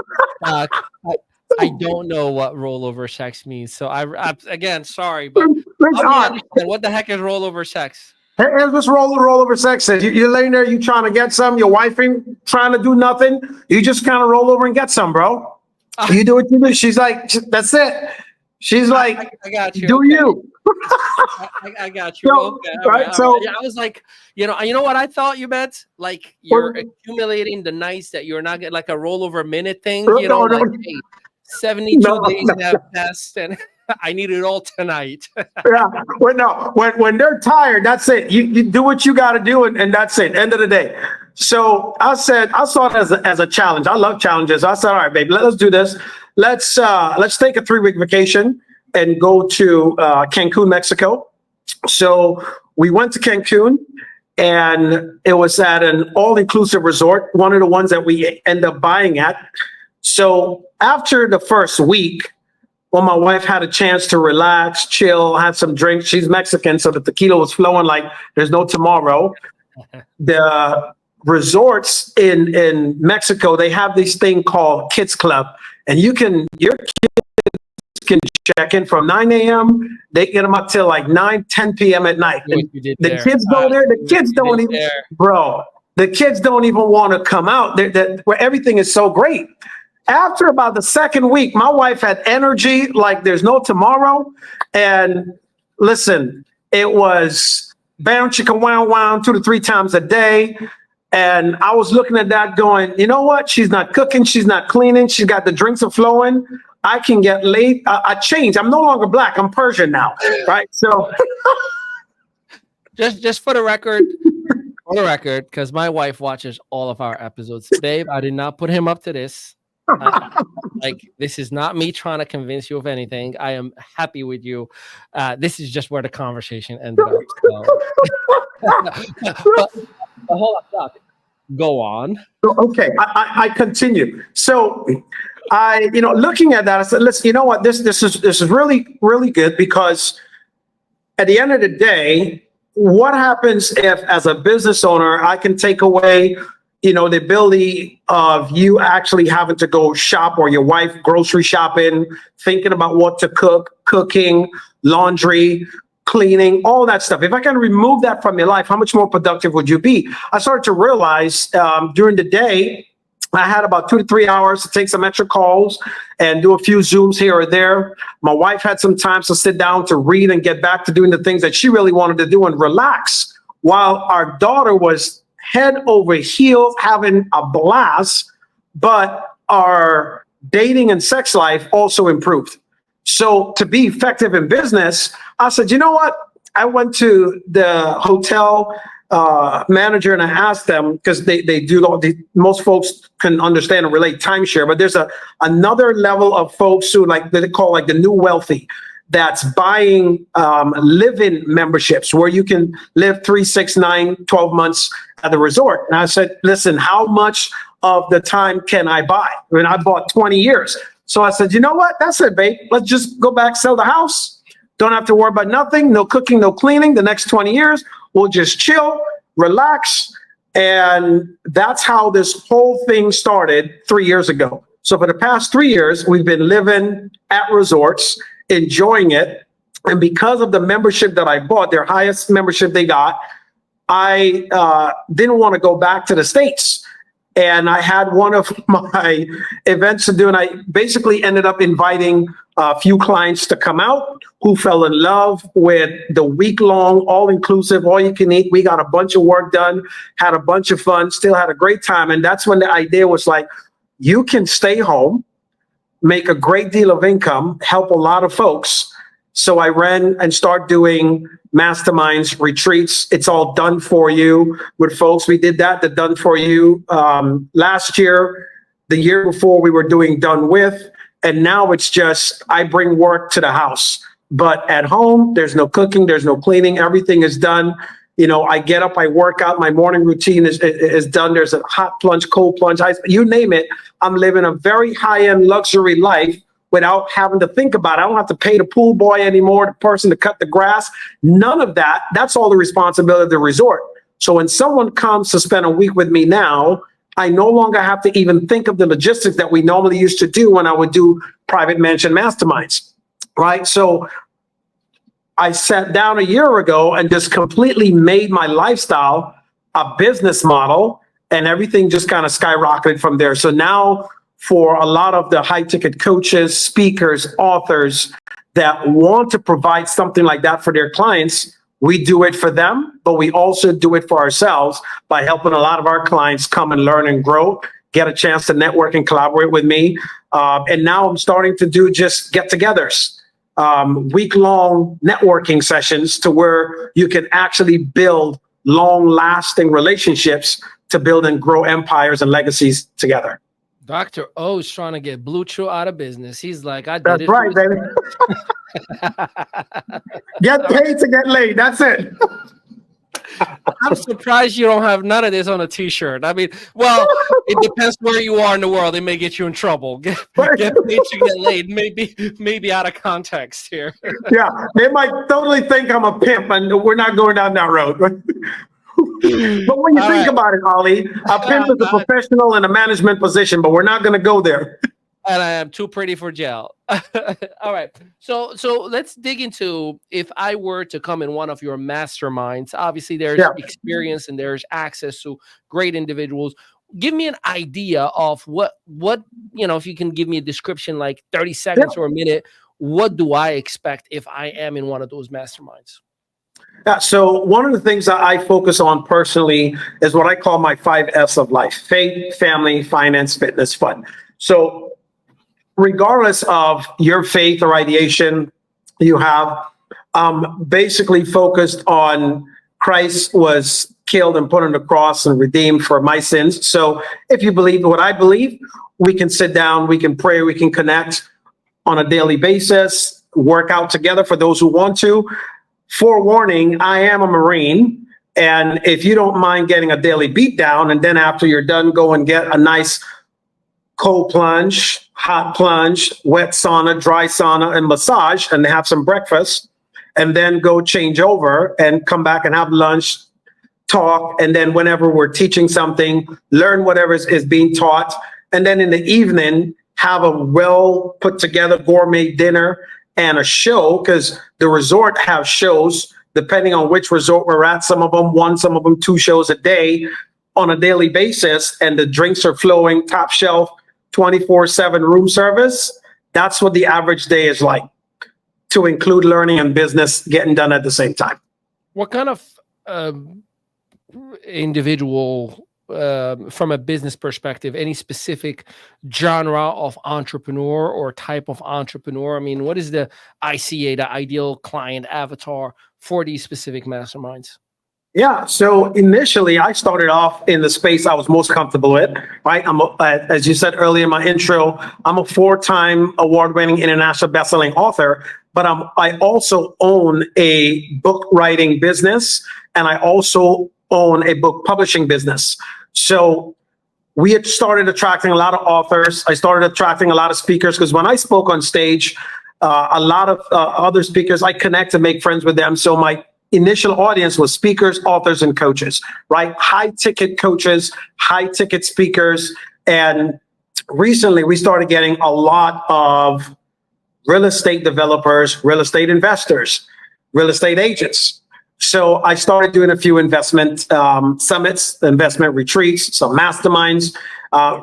I don't know what rollover sex means. So I again, sorry, but what the heck is rollover sex? Here's what rollover sex is. You're laying there, you trying to get some, your wife ain't trying to do nothing. You just kind of roll over and get some, bro. You do what you do. She's like, that's it. She's like, I got you. Do okay. You? I got you. Okay, right. So yeah, I was like, you know what I thought you meant? Like you're accumulating the nights that you're not getting, like a rollover minute thing. No. Hey, 72 days have passed and I need it all tonight. Yeah. When they're tired, that's it. You do what you got to do, and that's it. End of the day. So I saw it as a challenge. I love challenges. I said, all right, baby, let's do this. Let's take a 3-week vacation and go to Cancun, Mexico. So we went to Cancun, and it was at an all-inclusive resort, one of the ones that we end up buying at. So after the first week, when my wife had a chance to relax, chill, have some drinks, she's Mexican, so the tequila was flowing like there's no tomorrow. The resorts in Mexico, they have this thing called Kids Club, and your kids can check in from 9 a.m. They get them up till like 9, 10 p.m. at night. And the kids go there. The kids don't even, bro. The kids don't even want to come out. Where everything is so great. After about the second week, my wife had energy like there's no tomorrow. And listen, it was bam, chicka, wow, wow, 2 to 3 times a day. And I was looking at that going, you know what? She's not cooking. She's not cleaning. She's got the drinks are flowing. I can get late. I changed. I'm no longer black. I'm Persian now. Right. So just for the record, because my wife watches all of our episodes. Babe, I did not put him up to this. This is not me trying to convince you of anything. I am happy with you. This is just where the conversation ended up. But hold on, Doc. Go on. Okay, I continue. So looking at that, I said, listen, you know what? This is really, really good, because at the end of the day, what happens if, as a business owner, I can take away the ability of you actually having to go shop, or your wife grocery shopping, thinking about what to cook, cooking, laundry, cleaning, all that stuff. If I can remove that from your life, how much more productive would you be? I started to realize during the day, I had about 2 to 3 hours to take some extra calls and do a few Zooms here or there. My wife had some time to sit down to read and get back to doing the things that she really wanted to do and relax, while our daughter was head over heels having a blast, but our dating and sex life also improved. So to be effective in business, I said, you know what? I went to the hotel manager and I asked them, because they do most folks can understand and relate timeshare, but there's another level of folks who they call the new wealthy, that's buying live-in memberships where you can live 3, 6, 9, 12 months at the resort. And I said, listen, how much of the time can I buy? I mean, I bought 20 years. So I said, you know what? That's it, babe. Let's just go back, sell the house. Don't have to worry about nothing. No cooking, no cleaning. The next 20 years, we'll just chill, relax. And that's how this whole thing started 3 years ago. So for the past 3 years, we've been living at resorts, enjoying it. And because of the membership that I bought, their highest membership they got, I didn't want to go back to the States. And I had one of my events to do, and I basically ended up inviting a few clients to come out who fell in love with the week-long, all-inclusive, all-you-can-eat. We got a bunch of work done, had a bunch of fun, still had a great time. And that's when the idea was you can stay home, make a great deal of income, help a lot of folks. So I ran and started doing masterminds, retreats. It's all done for you with folks. We did the done for you last year. The year before we were doing done with. And now it's just, I bring work to the house. But at home, there's no cooking, there's no cleaning. Everything is done. I get up, I work out, my morning routine is done. There's a hot plunge, cold plunge, ice, you name it. I'm living a very high-end luxury life without having to think about it. I don't have to pay the pool boy anymore, the person to cut the grass. None of that. That's all the responsibility of the resort. So when someone comes to spend a week with me now, I no longer have to even think of the logistics that we normally used to do when I would do private mansion masterminds, right? So I sat down a year ago and just completely made my lifestyle a business model, and everything just kind of skyrocketed from there. So now for a lot of the high ticket coaches, speakers, authors that want to provide something like that for their clients, we do it for them, but we also do it for ourselves by helping a lot of our clients come and learn and grow, get a chance to network and collaborate with me. And now I'm starting to do just get-togethers, week-long networking sessions to where you can actually build long-lasting relationships to build and grow empires and legacies together. Dr. O is trying to get Blue Chew out of business. He's like, I did That's it. right, baby. Get paid to get laid. That's it. I'm surprised you don't have none of this on a t-shirt. I mean, well, it depends where you are in the world. It may get you in trouble. Get paid to get laid. Maybe out of context here. Yeah, they might totally think I'm a pimp, and we're not going down that road. But when you think about it, Ollie, a pimp is a professional in a management position, but we're not going to go there. And I am too pretty for jail. All right. So let's dig into, if I were to come in one of your masterminds, obviously there's experience and there's access to great individuals. Give me an idea of what, if you can give me a description, like 30 seconds or a minute, what do I expect if I am in one of those masterminds? Yeah, so one of the things that I focus on personally is what I call my 5 F's of life: faith, family, finance, fitness, fun. So regardless of your faith or ideation you have, basically focused on Christ was killed and put on the cross and redeemed for my sins. So if you believe what I believe, we can sit down, we can pray, we can connect on a daily basis, work out together for those who want to. Forewarning, I am a Marine, and if you don't mind getting a daily beat down, and then after you're done, go and get a nice cold plunge, hot plunge, wet sauna, dry sauna, and massage, and have some breakfast, and then go change over and come back and have lunch, talk, and then whenever we're teaching something, learn whatever is being taught, and then in the evening, have a well put together gourmet dinner and a show, because the resort have shows, depending on which resort we're at. Some of them 1, some of them 2 shows a day on a daily basis, and the drinks are flowing, top shelf, 24/7 room service. That's what the average day is like, to include learning and business getting done at the same time. What kind of individual from a business perspective, any specific genre of entrepreneur or type of entrepreneur? I mean, what is the ICA, the ideal client avatar for these specific masterminds? Yeah. So initially, I started off in the space I was most comfortable with, right? As you said earlier in my intro, I'm a 4-time award-winning international best-selling author, but I also own a book writing business, and I also own a book publishing business. So we had started attracting a lot of authors. I started attracting a lot of speakers because when I spoke on stage, a lot of other speakers, I connect and make friends with them. So my initial audience was speakers, authors, and coaches, right? High ticket coaches, high ticket speakers. And recently we started getting a lot of real estate developers, real estate investors, real estate agents. So I started doing a few investment summits, investment retreats, some masterminds.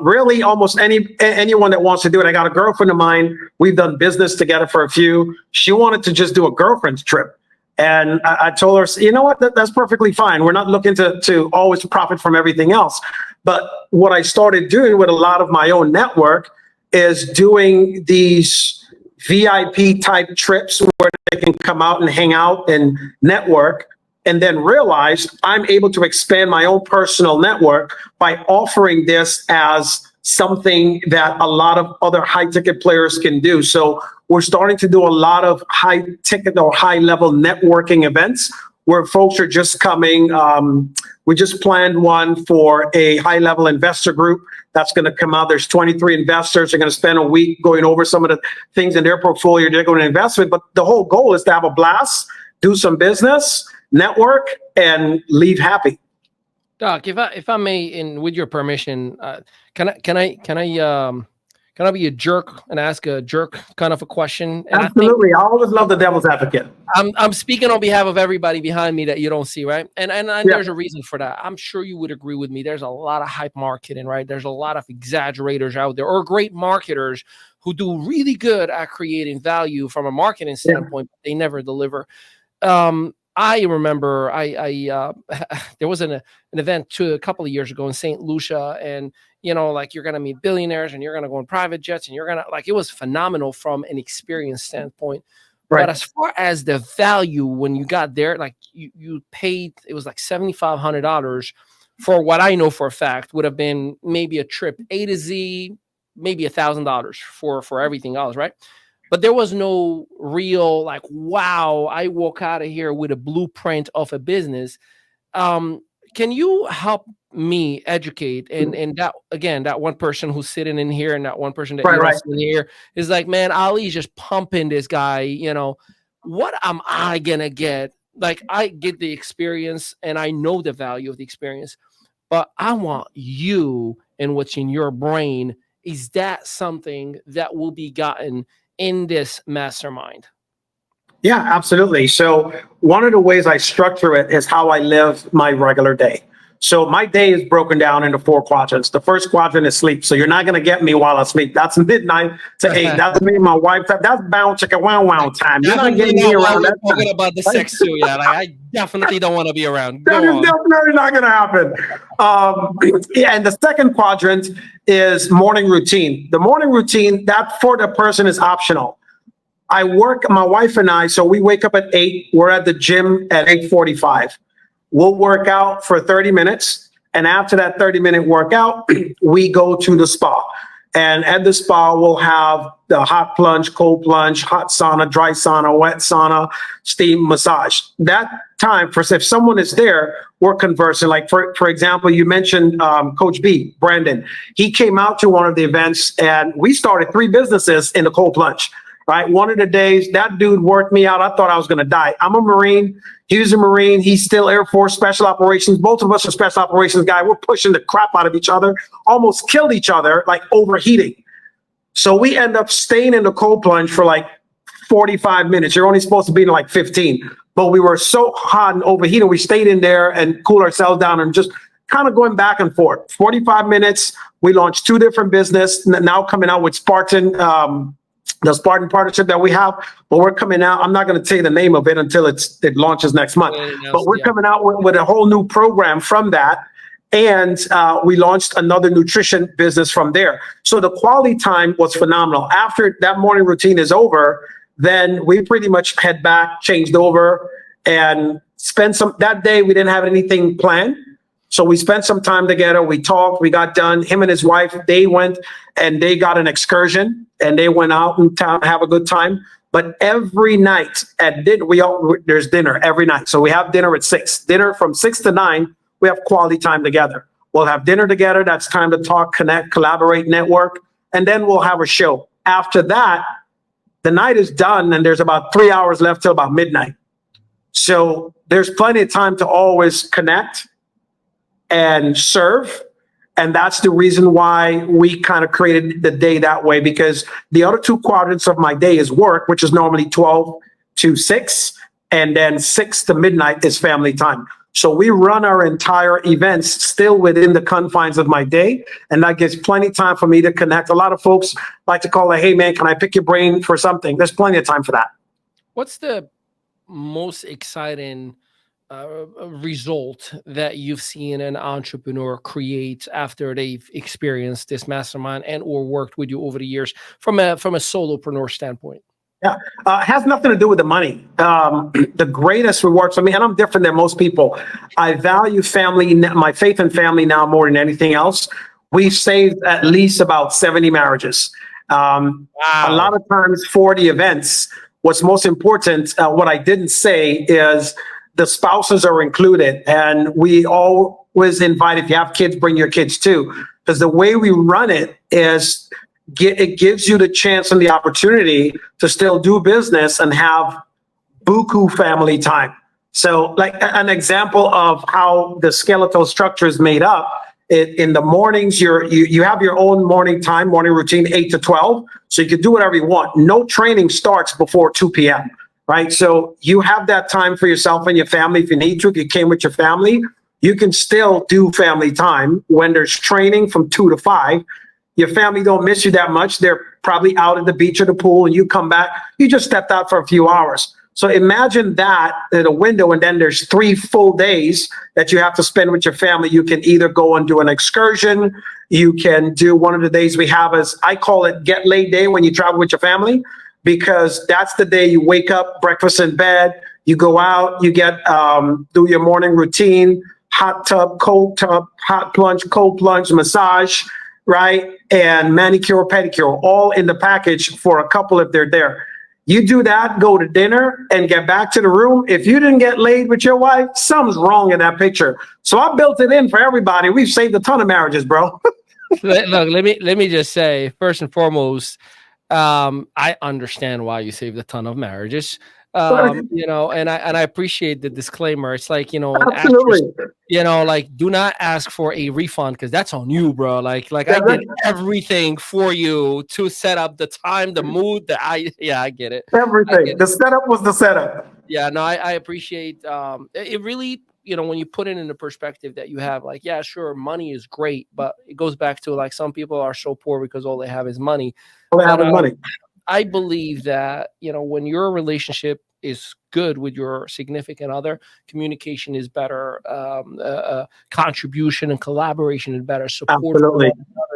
Really almost anyone that wants to do it. I got a girlfriend of mine. We've done business together for a few. She wanted to just do a girlfriend's trip. And I told her, you know what, that's perfectly fine. We're not looking to always profit from everything else. But what I started doing with a lot of my own network is doing these VIP type trips where they can come out and hang out and network, and then realize I'm able to expand my own personal network by offering this as something that a lot of other high ticket players can do. So we're starting to do a lot of high ticket or high level networking events where folks are just coming. We just planned one for a high level investor group that's going to come out. There's 23 investors. They're going to spend a week going over some of the things in their portfolio they're going to invest with. But the whole goal is to have a blast, do some business, network, and leave happy. Doc, if I may, and with your permission, can I be a jerk and ask a jerk kind of a question? And absolutely. I always love the devil's advocate. I'm speaking on behalf of everybody behind me that you don't see, right? And there's a reason for that. I'm sure you would agree with me. There's a lot of hype marketing, right? There's a lot of exaggerators out there, or great marketers who do really good at creating value from a marketing standpoint, but they never deliver. I remember there was an event a couple of years ago in St. Lucia, and like you're going to meet billionaires and you're going to go in private jets and you're going to it was phenomenal from an experience standpoint. Right. But as far as the value, when you got there, like you paid, it was like $7,500 for what I know for a fact would have been maybe a trip A to Z, maybe $1,000 for everything else. Right. But there was no real wow, I walk out of here with a blueprint of a business. Can you help me educate? And that, again, that one person who's sitting in here and that one person that you're sitting here is like, man, Ali's just pumping this guy. What am I going to get? Like, I get the experience and I know the value of the experience, but I want you and what's in your brain. Is that something that will be gotten in this mastermind? Yeah, absolutely. So one of the ways I structure it is how I live my regular day. So my day is broken down into 4 quadrants. The first quadrant is sleep. So you're not going to get me while I sleep. That's midnight to 8. That's me and my wife. That's bound chicka wow wow time. You're not getting me around that time. Talking about the sex too. Yeah, I definitely don't want to be around. That is definitely not going to happen. And the second quadrant is morning routine. The morning routine, that for the person is optional. I work, my wife and I, so we wake up at 8. We're at the gym at 8:45. We'll work out for 30 minutes. And after that 30-minute workout, we go to the spa. And at the spa, we'll have the hot plunge, cold plunge, hot sauna, dry sauna, wet sauna, steam massage. That time, if someone is there, we're conversing. Like, for example, you mentioned Coach B, Brandon. He came out to one of the events, and we started 3 businesses in the cold plunge. Right. One of the days that dude worked me out. I thought I was going to die. I'm a Marine. He was a Marine. He's still Air Force Special Operations. Both of us are Special Operations guys. We're pushing the crap out of each other, almost killed each other, like overheating. So we end up staying in the cold plunge for like 45 minutes. You're only supposed to be in like 15. But we were so hot and overheated. We stayed in there and cooled ourselves down and just kind of going back and forth. 45 minutes. We launched 2 different businesses. Now coming out with Spartan, the Spartan partnership that we have, but we're coming out. I'm not going to tell you the name of it until it launches next month. But we're coming out with a whole new program from that. And we launched another nutrition business from there. So the quality time was phenomenal. After that morning routine is over, then we pretty much head back, changed over, and spent some, that day we didn't have anything planned. So we spent some time together. We talked, we got done. Him and his wife, they went and they got an excursion and they went out in town to have a good time. But every night at dinner, there's dinner every night. So we have dinner at 6. Dinner from 6 to 9, we have quality time together. We'll have dinner together. That's time to talk, connect, collaborate, network. And then we'll have a show. After that, the night is done and there's about 3 hours left till about midnight. So there's plenty of time to always connect and serve. And that's the reason why we kind of created the day that way, because the other 2 quadrants of my day is work, which is normally 12 to 6, and then 6 to midnight is family time. So we run our entire events still within the confines of my day, and that gives plenty of time for me to connect. A lot of folks like to call it, hey man, can I pick your brain for something? There's plenty of time for that. What's the most exciting result that you've seen an entrepreneur create after they've experienced this mastermind and or worked with you over the years from a solopreneur standpoint? Yeah, it has nothing to do with the money. The greatest rewards for me, and I'm different than most people. I value family, my faith in family now more than anything else. We've saved at least about 70 marriages. Wow. A lot of times for the events, what's most important, what I didn't say is the spouses are included, and we always invite, if you have kids, bring your kids too, because the way we run it is it gives you the chance and the opportunity to still do business and have buku family time. So like an example of how the skeletal structure is made up, in the mornings, you have your own morning time, morning routine, 8 to 12. So you can do whatever you want. No training starts before 2 p.m. Right? So you have that time for yourself and your family. If you need to, if you came with your family, you can still do family time when there's training from 2 to 5. Your family don't miss you that much. They're probably out at the beach or the pool, and you come back, you just stepped out for a few hours. So imagine that in a window, and then there's 3 full days that you have to spend with your family. You can either go and do an excursion. You can do one of the days we have, as I call it, get laid day, when you travel with your family, because that's the day you wake up, breakfast in bed, you go out, you get do your morning routine, hot tub, hot plunge, cold plunge, massage, right? And manicure, pedicure, all in the package for a couple if they're there. You do that, go to dinner, and get back to the room. If you didn't get laid with your wife, something's wrong in that picture. So I built it in for everybody. We've saved a ton of marriages, bro. Look, let me just say, first and foremost, I understand why you saved a ton of marriages. You know, and I appreciate the disclaimer. It's like, you know, absolutely. Actress, you know, like, do not ask for a refund, because that's on you, bro. Like I did everything for you to set up the time, the mood, I get it. Everything. The setup was the setup. Yeah, no, I appreciate it really, you know, when you put it in the perspective that you have, like, yeah, sure, money is great, but it goes back to, like, some people are so poor because all they have is money. All they have is money. I believe that, you know, when your relationship is good with your significant other, communication is better, contribution and collaboration is better, support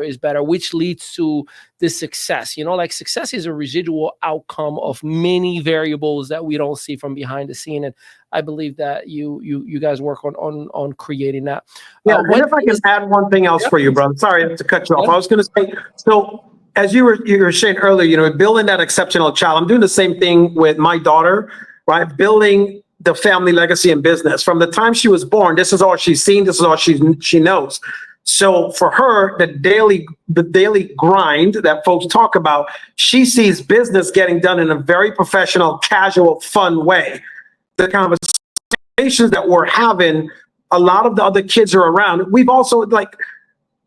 is better, which leads to the success. You know, like, success is a residual outcome of many variables that we don't see from behind the scene. And I believe that you guys work on creating that. Yeah, and if I can add one thing else for you, brother. Sorry to cut you off. I was going to say, so as you were saying earlier, you know, building that exceptional child. I'm doing the same thing with my daughter, right? Building the family legacy and business. From the time she was born, this is all she's seen. This is all she knows. So for her, the daily grind that folks talk about, she sees business getting done in a very professional, casual, fun way. The conversations that we're having, a lot of the other kids are around. We've also, like,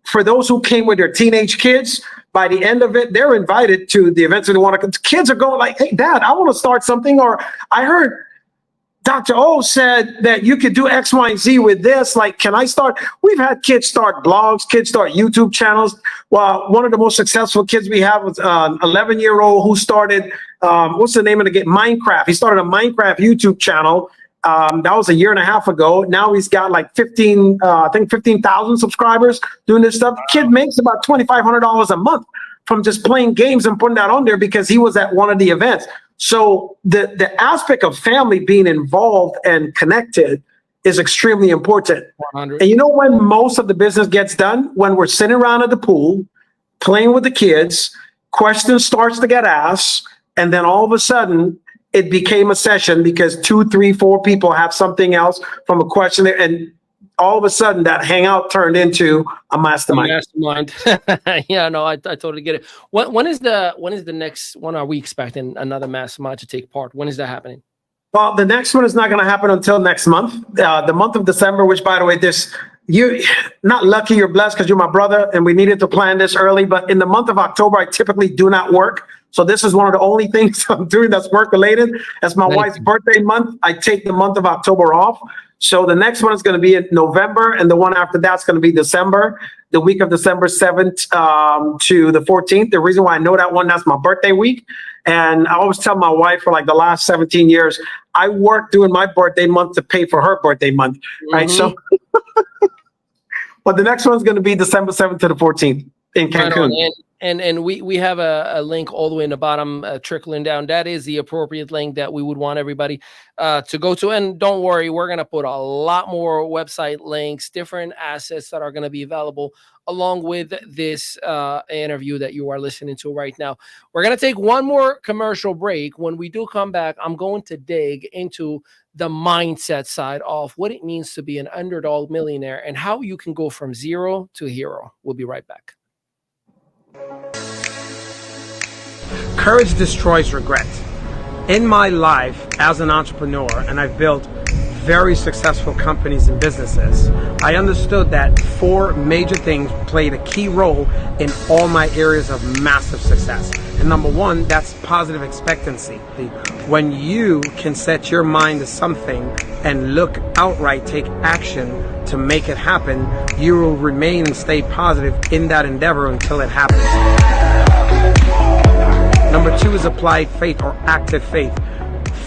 for those who came with their teenage kids, by the end of it, they're invited to the events. And kids are going like, hey, Dad, I want to start something. Or I heard Dr. O said that you could do X, Y, and Z with this. Like, can I start? We've had kids start blogs, kids start YouTube channels. Well, one of the most successful kids we have was an 11-year-old who started, what's the name of the game? Minecraft. He started a Minecraft YouTube channel. That was a year and a half ago. Now he's got like 15,000 subscribers doing this stuff. Kid makes about $2,500 a month from just playing games and putting that on there because he was at one of the events. So the aspect of family being involved and connected is extremely important. 100. And you know when most of the business gets done? When we're sitting around at the pool, playing with the kids, questions starts to get asked, and then all of a sudden it became a session because 2, 3, 4 people have something else from a question, and all of a sudden that hangout turned into a mastermind. Yeah, no, I totally get it. When is the next one? Are we expecting another mastermind to take part? When is that happening? Well, the next one is not going to happen until next month, the month of December, which, by the way, you're not lucky, you're blessed because you're my brother and we needed to plan this early. But in the month of October, I typically do not work. So this is one of the only things I'm doing that's work related. As my wife's birthday month, I take the month of October off. So the next one is going to be in November, and the one after that's going to be December, the week of December 7th to the 14th. The reason why I know that one, that's my birthday week. And I always tell my wife for like the last 17 years, I work during my birthday month to pay for her birthday month, right? So, but the next one's going to be December 7th to the 14th in Cancun. Right. And we have a link all the way in the bottom trickling down. That is the appropriate link that we would want everybody to go to. And don't worry, we're going to put a lot more website links, different assets that are going to be available along with this interview that you are listening to right now. We're going to take one more commercial break. When we do come back, I'm going to dig into the mindset side of what it means to be an underdog millionaire and how you can go from zero to hero. We'll be right back. Courage destroys regret. In my life as an entrepreneur, and I've built very successful companies and businesses, I understood that 4 major things played a key role in all my areas of massive success. And number 1, that's positive expectancy. When you can set your mind to something and look outright, take action to make it happen, you will remain and stay positive in that endeavor until it happens. Number 2 is applied faith or active faith.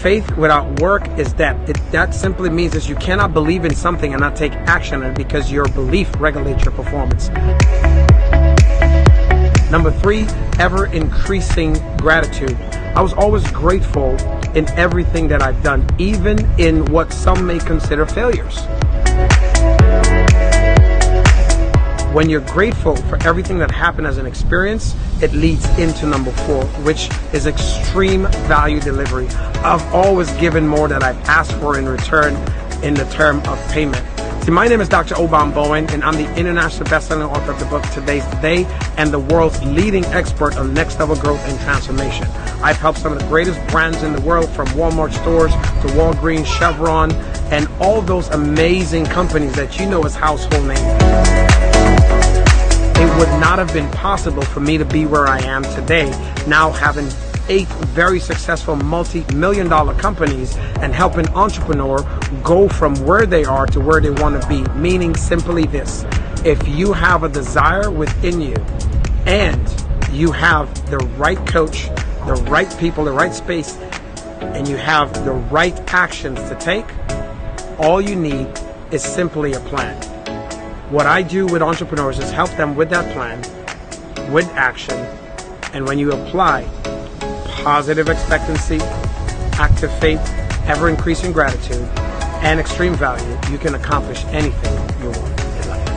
Faith without work is dead. That simply means that you cannot believe in something and not take action on it because your belief regulates your performance. Number 3, ever increasing gratitude. I was always grateful in everything that I've done, even in what some may consider failures. When you're grateful for everything that happened as an experience, it leads into number 4, which is extreme value delivery. I've always given more than I've asked for in return in the term of payment. See, my name is Dr. Obom Bowen, and I'm the international best-selling author of the book Today's the Day and the world's leading expert on next level growth and transformation. I've helped some of the greatest brands in the world, from Walmart stores to Walgreens, Chevron, and all those amazing companies that you know as household names. It would not have been possible for me to be where I am today, now having 8 very successful multi-million-dollar companies and helping entrepreneurs go from where they are to where they want to be. Meaning simply this: if you have a desire within you and you have the right coach, the right people, the right space, and you have the right actions to take, all you need is simply a plan. What I do with entrepreneurs is help them with that plan, with action, and when you apply positive expectancy, active faith, ever-increasing gratitude, and extreme value, you can accomplish anything you want in life.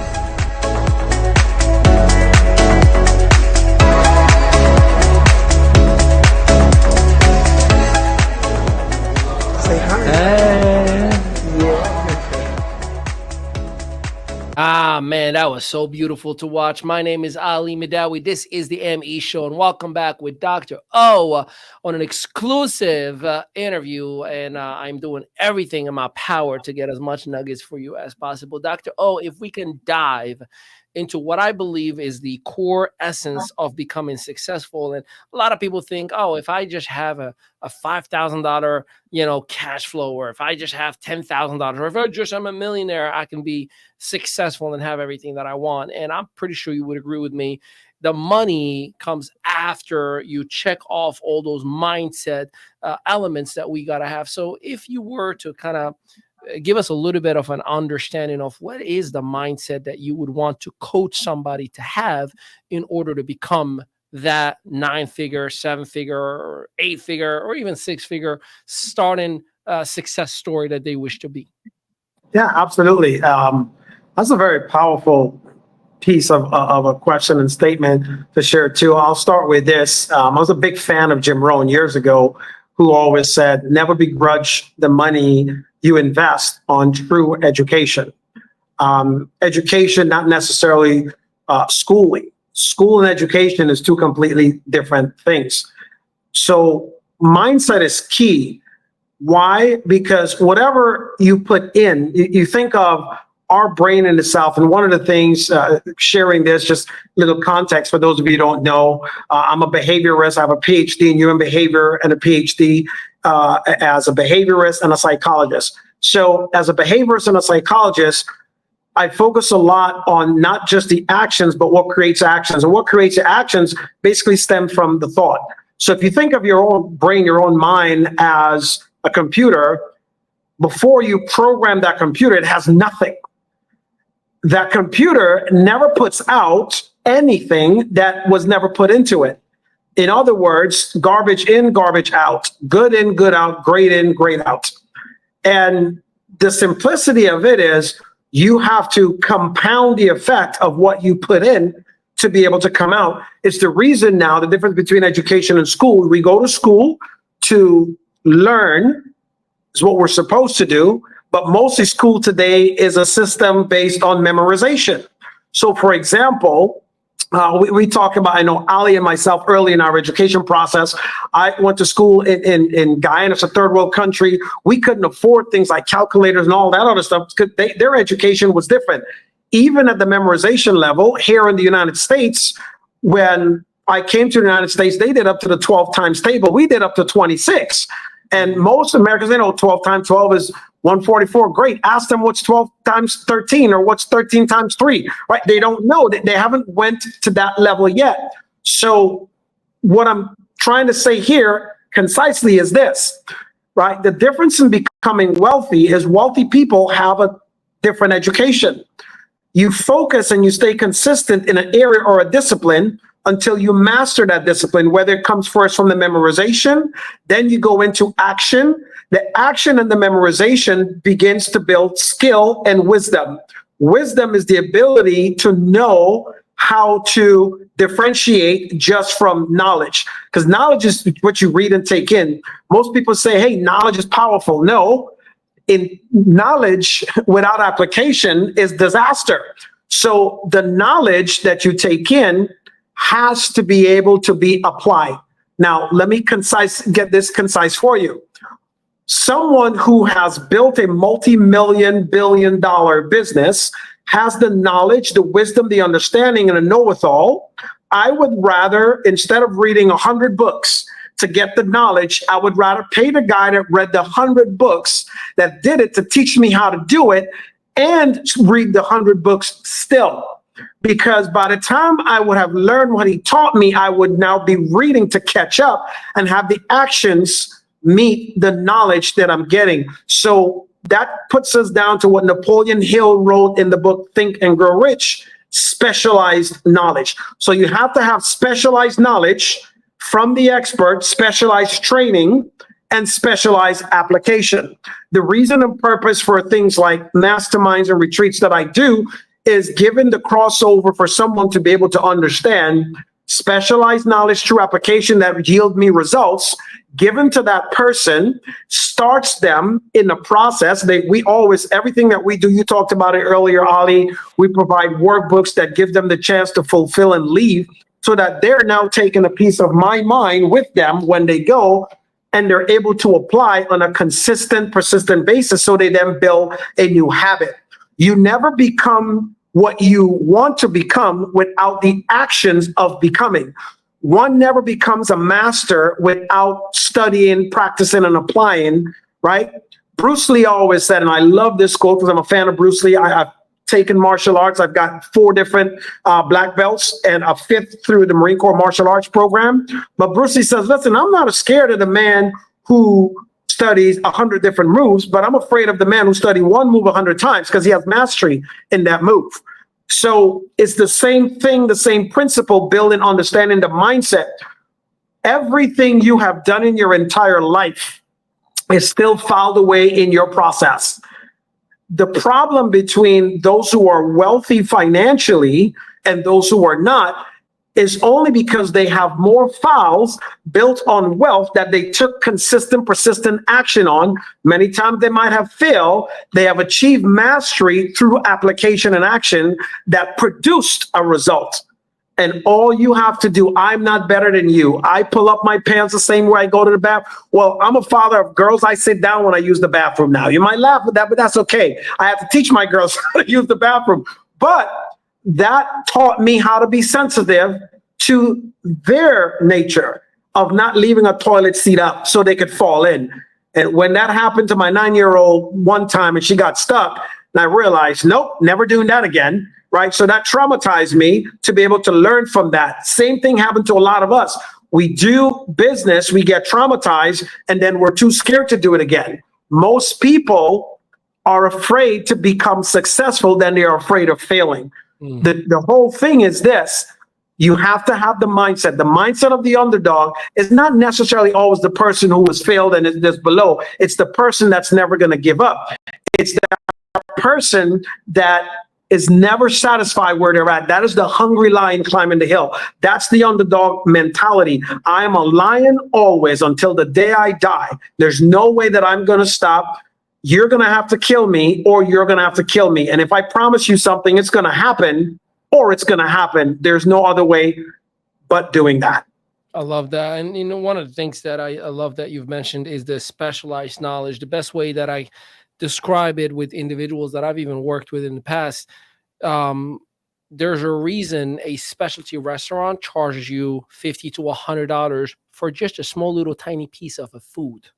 Say hi. Ah, man, that was so beautiful to watch. My name is Ali Midawi. This is the ME Show, and welcome back with Dr. O on an exclusive interview. And I'm doing everything in my power to get as much nuggets for you as possible. Dr. O, if we can dive into what I believe is the core essence of becoming successful. And a lot of people think, oh, if I just have a $5,000, cash flow, or if I just have $10,000, or if I just am a millionaire, I can be successful and have everything that I want. And I'm pretty sure you would agree with me the money comes after you check off all those mindset elements that we got to have. So if you were to kind of give us a little bit of an understanding of what is the mindset that you would want to coach somebody to have in order to become that 9-figure, 7-figure, or 8-figure, or even 6-figure starting success story that they wish to be. Yeah, absolutely. That's a very powerful piece of a question and statement to share too. I'll start with this. I was a big fan of Jim Rohn years ago, who always said, never begrudge the money you invest on true education. Education, not necessarily schooling. School and education is two completely different things. So mindset is key. Why? Because whatever you put in, you think of our brain in itself. And one of the things, sharing this, just little context for those of you who don't know, I'm a behaviorist. I have a PhD in human behavior and a PhD as a behaviorist and a psychologist. So as a behaviorist and a psychologist, I focus a lot on not just the actions, but what creates actions. And what creates actions basically stems from the thought. So if you think of your own brain, your own mind as a computer, before you program that computer, it has nothing. That computer never puts out anything that was never put into it. In other words, garbage in, garbage out, good in, good out, great in, great out. And the simplicity of it is you have to compound the effect of what you put in to be able to come out. It's the reason now, the difference between education and school, we go to school to learn, is what we're supposed to do. But mostly school today is a system based on memorization. So for example, we talk about, I know Ali and myself early in our education process, I went to school in Guyana, it's a third world country. We couldn't afford things like calculators and all that other stuff because their education was different. Even at the memorization level here in the United States, when I came to the United States, they did up to the 12 times table. We did up to 26. And most Americans, they know 12 times 12 is 144. Great. Ask them what's 12 times 13 or what's 13 times 3, right? They don't know. They haven't went to that level yet. So what I'm trying to say here concisely is this, right? The difference in becoming wealthy is wealthy people have a different education. You focus and you stay consistent in an area or a discipline until you master that discipline, whether it comes first from the memorization, then you go into action. The action and the memorization begins to build skill and wisdom. Wisdom is the ability to know how to differentiate just from knowledge, because knowledge is what you read and take in. Most people say, hey, knowledge is powerful. No, in knowledge without application is disaster. So the knowledge that you take in has to be able to be applied. Now, let me get this concise for you. Someone who has built a multi-million, billion-dollar business has the knowledge, the wisdom, the understanding, and a know-it-all. I would rather, instead of reading 100 books to get the knowledge, I would rather pay the guy that read the 100 books that did it to teach me how to do it and read the 100 books still. Because by the time I would have learned what he taught me, I would now be reading to catch up and have the actions meet the knowledge that I'm getting. So that puts us down to what Napoleon Hill wrote in the book, Think and Grow Rich, specialized knowledge. So you have to have specialized knowledge from the expert, specialized training, and specialized application. The reason and purpose for things like masterminds and retreats that I do is given the crossover for someone to be able to understand specialized knowledge through application that yield me results given to that person, starts them in the process. Everything that we do, you talked about it earlier, Ali, we provide workbooks that give them the chance to fulfill and leave so that they're now taking a piece of my mind with them when they go, and they're able to apply on a consistent, persistent basis so they then build a new habit. You never become what you want to become without the actions of becoming. One never becomes a master without studying, practicing, and applying, right? Bruce Lee always said, and I love this quote because I'm a fan of Bruce Lee. I've taken martial arts. I've got 4 different black belts and a 5th through the Marine Corps martial arts program. But Bruce Lee says, listen, I'm not scared of the man who studies 100 different moves, but I'm afraid of the man who studied one move 100 times because he has mastery in that move. So it's the same thing, the same principle, building, understanding the mindset. Everything you have done in your entire life is still filed away in your process. The problem between those who are wealthy financially and those who are not is only because they have more files built on wealth that they took consistent, persistent action on. Many times they might have failed. They have achieved mastery through application and action that produced a result. And all you have to do, I'm not better than you. I pull up my pants the same way I go to the bathroom. Well, I'm a father of girls. I sit down when I use the bathroom now. You might laugh at that, but that's okay. I have to teach my girls how to use the bathroom. But that taught me how to be sensitive to their nature of not leaving a toilet seat up so they could fall in. And when that happened to my 9-year-old one time and she got stuck, and I realized, nope, never doing that again. Right. So that traumatized me to be able to learn from that. Same thing happened to a lot of us. We do business, we get traumatized, and then we're too scared to do it again. Most people are afraid to become successful than they are afraid of failing. The whole thing is this. You have to have the mindset. The mindset of the underdog is not necessarily always the person who has failed and is just below. It's the person that's never going to give up. It's that person that is never satisfied where they're at. That is the hungry lion climbing the hill. That's the underdog mentality. I am a lion always until the day I die. There's no way that I'm going to stop. You're going to have to kill me or you're going to have to kill me. And if I promise you something, it's going to happen or it's going to happen. There's no other way but doing that. I love that. And you know, one of the things that I love that you've mentioned is the specialized knowledge. The best way that I describe it with individuals that I've even worked with in the past, there's a reason a specialty restaurant charges you $50 to $100 for just a small little tiny piece of a food.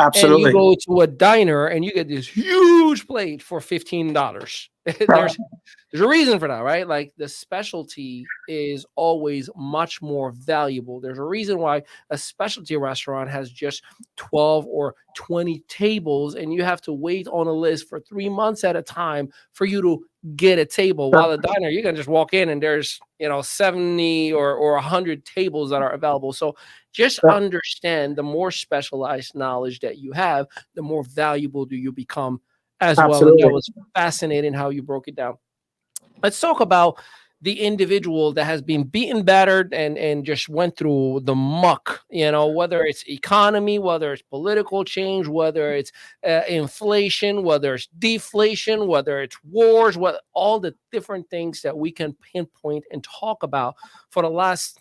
Absolutely. And you go to a diner and you get this huge plate for $15. There's a reason for that, right? Like the specialty is always much more valuable. There's a reason why a specialty restaurant has just 12 or 20 tables and you have to wait on a list for 3 months at a time for you to get a table. While a diner, you can just walk in and there's, 70 or 100 tables that are available. So just understand the more specialized knowledge that you have, the more valuable do you become as well. And that was fascinating how you broke it down. Let's talk about the individual that has been beaten, battered, and just went through the muck, whether it's economy, whether it's political change, whether it's inflation, whether it's deflation, whether it's wars, all the different things that we can pinpoint and talk about for the last,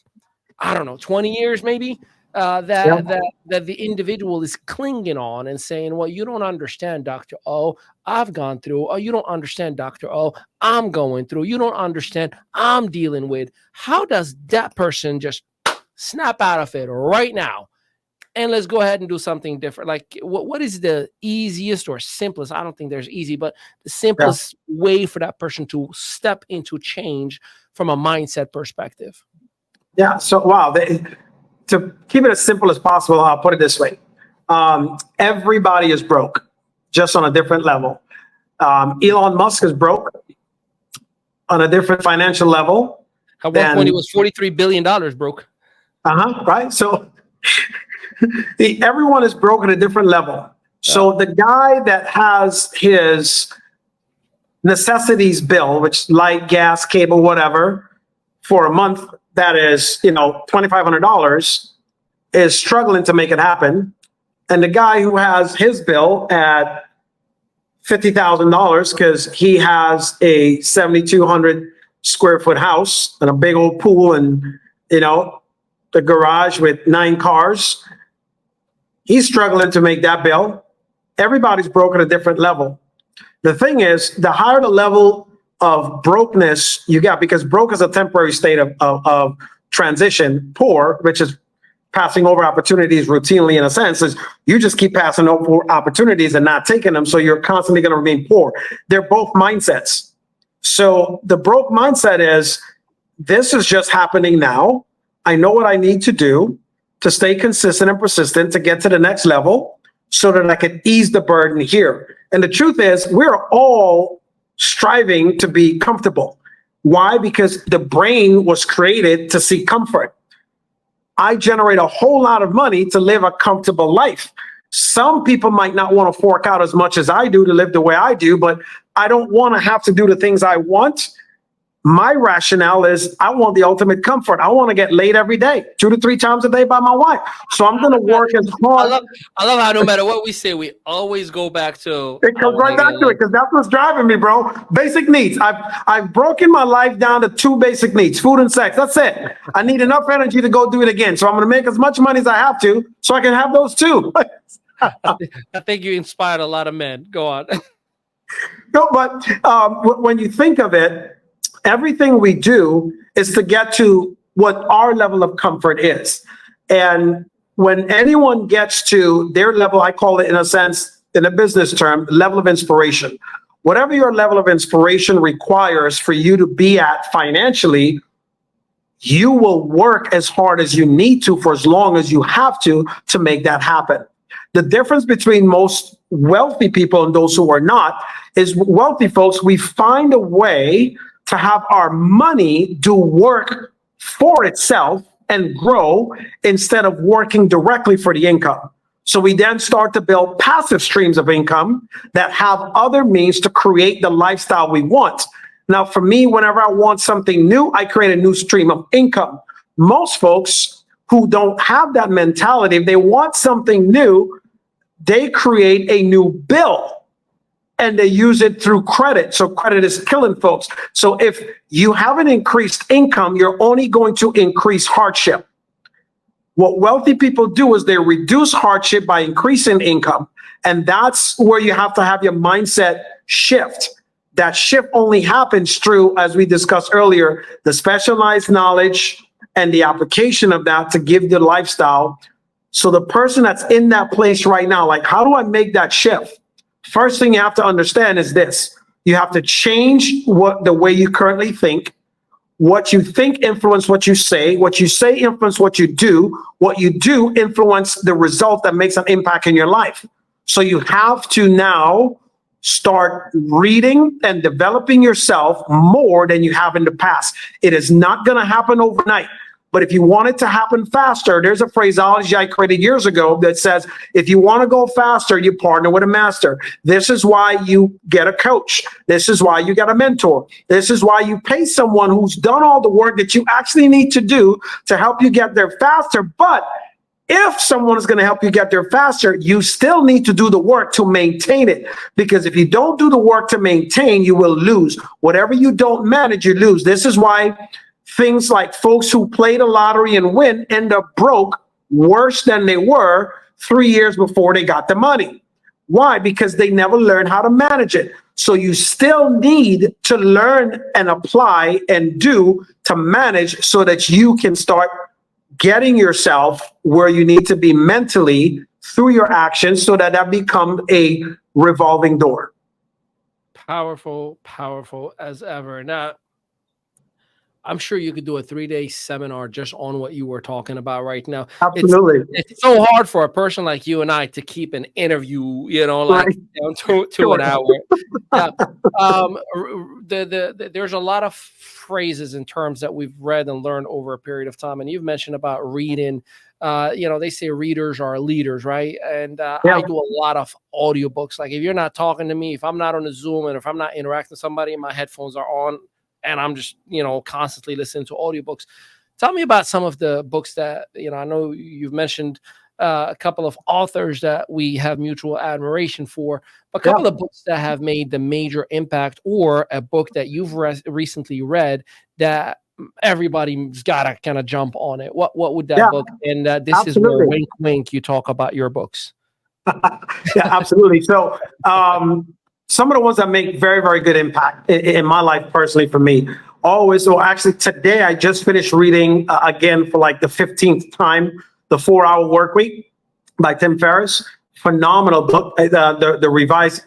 20 years, maybe. That the individual is clinging on and saying, well, you don't understand, Dr. O, I've gone through. Oh, you don't understand, Dr. O, I'm going through. You don't understand, I'm dealing with. How does that person just snap out of it right now? And let's go ahead and do something different. Like, what is the easiest or simplest? I don't think there's easy, but the simplest way for that person to step into change from a mindset perspective? Yeah. So, to keep it as simple as possible, I'll put it this way. Everybody is broke, just on a different level. Elon Musk is broke on a different financial level. At one point, it was $43 billion broke. Right. So everyone is broke at a different level. So the guy that has his necessities bill, which light, gas, cable, whatever, for a month, that is, $2,500, is struggling to make it happen. And the guy who has his bill at $50,000 because he has a 7,200 square foot house and a big old pool and, the garage with 9 cars, he's struggling to make that bill. Everybody's broke at a different level. The thing is, the higher the level of brokenness you got, because broke is a temporary state of transition. Poor, which is passing over opportunities routinely, in a sense, is you just keep passing over opportunities and not taking them, so you're constantly going to remain poor. They're both mindsets. So the broke mindset is, this is just happening now. I know what I need to do to stay consistent and persistent to get to the next level so that I can ease the burden here. And the truth is, we're all striving to be comfortable. Why? Because the brain was created to seek comfort. I generate a whole lot of money to live a comfortable life. Some people might not want to fork out as much as I do to live the way I do, but I don't want to have to do the things I want. My rationale is I want the ultimate comfort. I want to get laid every day, 2 to 3 times a day by my wife. So I'm going to work as hard. I love how no matter what we say, we always go back to. It comes right back to it because that's what's driving me, bro. Basic needs. I've broken my life down to 2 basic needs: food and sex. That's it. I need enough energy to go do it again. So I'm going to make as much money as I have to so I can have those 2. I think you inspired a lot of men. Go on. No, but when you think of it, everything we do is to get to what our level of comfort is. And when anyone gets to their level, I call it, in a sense, in a business term, level of inspiration. Whatever your level of inspiration requires for you to be at financially, you will work as hard as you need to for as long as you have to make that happen. The difference between most wealthy people and those who are not is wealthy folks, we find a way to have our money do work for itself and grow instead of working directly for the income. So we then start to build passive streams of income that have other means to create the lifestyle we want. Now, for me, whenever I want something new, I create a new stream of income. Most folks who don't have that mentality, if they want something new, they create a new bill and they use it through credit. So credit is killing folks. So if you have an increased income, you're only going to increase hardship. What wealthy people do is they reduce hardship by increasing income. And that's where you have to have your mindset shift. That shift only happens through, as we discussed earlier, the specialized knowledge and the application of that to give the lifestyle. So the person that's in that place right now, like, how do I make that shift? First thing you have to understand is this. You have to change the way you currently think. What you think influence what you say influence what you do influence the result that makes an impact in your life. So you have to now start reading and developing yourself more than you have in the past. It is not going to happen overnight. But if you want it to happen faster, there's a phraseology I created years ago that says, if you want to go faster, you partner with a master. This is why you get a coach. This is why you get a mentor. This is why you pay someone who's done all the work that you actually need to do to help you get there faster. But if someone is going to help you get there faster, you still need to do the work to maintain it. Because if you don't do the work to maintain, you will lose. Whatever you don't manage, you lose. This is why things like folks who play the lottery and win end up broke worse than they were 3 years before they got the money. Why? Because they never learned how to manage it. So you still need to learn and apply and do to manage so that you can start getting yourself where you need to be mentally through your actions so that becomes a revolving door. Powerful, powerful as ever. Now, I'm sure you could do a 3-day seminar just on what you were talking about right now. Absolutely. It's so hard for a person like you and I to keep an interview, like down to an hour. Yeah. There's a lot of phrases and terms that we've read and learned over a period of time. And you've mentioned about reading. They say readers are leaders, right? And I do a lot of audiobooks. Like if you're not talking to me, if I'm not on a Zoom and if I'm not interacting with somebody, my headphones are on, and I'm just, constantly listening to audiobooks. Tell me about some of the books that, I know you've mentioned a couple of authors that we have mutual admiration for, but a couple of books that have made the major impact, or a book that you've recently read that everybody's got to kind of jump on it. What would that book? And this Absolutely. Is where, wink, wink, you talk about your books. Yeah, absolutely. So, some of the ones that make very, very good impact in my life personally for me. Actually today I just finished reading again for like the 15th time, The 4-Hour Workweek by Tim Ferriss. Phenomenal book. The revised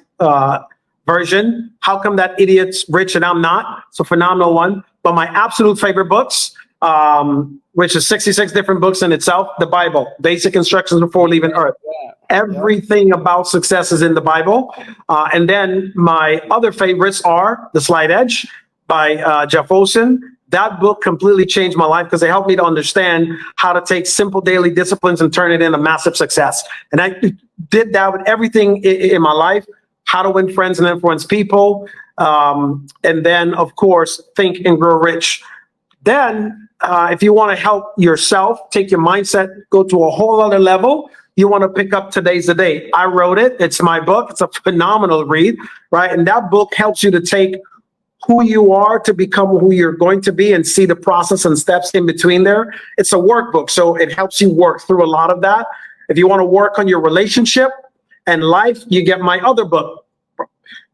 version. How come that idiot's rich and I'm not? It's a phenomenal one. But my absolute favorite books, which is 66 different books in itself, the Bible, Basic Instructions Before Leaving Earth. Everything about success is in the Bible. And then my other favorites are The Slight Edge by Jeff Olson. That book completely changed my life because it helped me to understand how to take simple daily disciplines and turn it into massive success. And I did that with everything in my life, how to win friends and influence people. And then, of course, Think and Grow Rich. Then, if you want to help yourself, take your mindset, go to a whole other level, you want to pick up Today's the Day. I wrote it. It's my book. It's a phenomenal read, right? And that book helps you to take who you are to become who you're going to be and see the process and steps in between there. It's a workbook, so it helps you work through a lot of that. If you want to work on your relationship and life, you get my other book,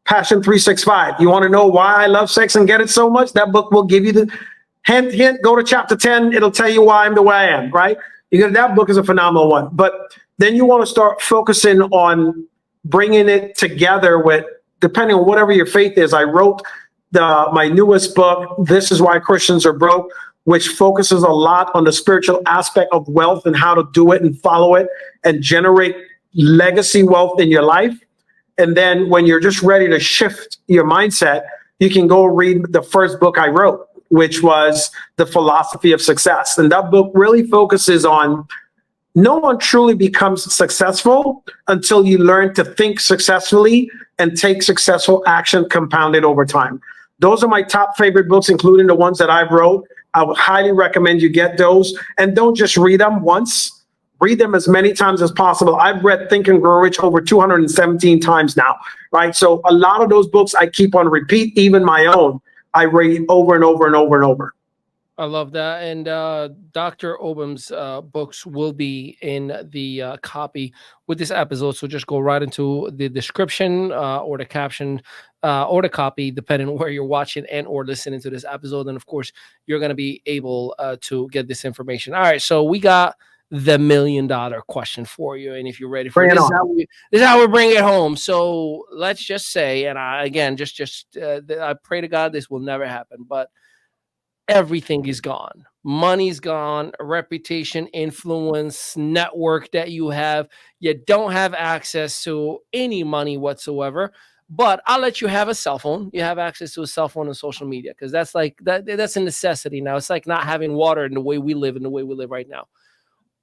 Passion 365. You want to know why I love sex and get it so much? That book will give you the hint, go to chapter 10. It'll tell you why I'm the way I am, right? That book is a phenomenal one. But then you want to start focusing on bringing it together with, depending on whatever your faith is. I wrote my newest book, This Is Why Christians Are Broke, which focuses a lot on the spiritual aspect of wealth and how to do it and follow it and generate legacy wealth in your life. And then when you're just ready to shift your mindset, you can go read the first book I wrote, which was The Philosophy of Success. And that book really focuses on no one truly becomes successful until you learn to think successfully and take successful action compounded over time. Those are my top favorite books, including the ones that I wrote. I would highly recommend you get those. And don't just read them once. Read them as many times as possible. I've read Think and Grow Rich over 217 times now, right? So a lot of those books I keep on repeat, even my own. I read over and over and over and over. I love that. And Dr. Obom's books will be in the copy with this episode. So just go right into the description or the caption or the copy, depending on where you're watching and or listening to this episode. And of course, you're going to be able to get this information. All right. So we got the $1 million question for you. And if you're ready for it, this is how we bring it home. So let's just say, and I pray to God this will never happen, but everything is gone. Money's gone, reputation, influence, network that you have. You don't have access to any money whatsoever, but I'll let you have a cell phone. You have access to a cell phone and social media because that's a necessity now. It's like not having water in the way we live right now.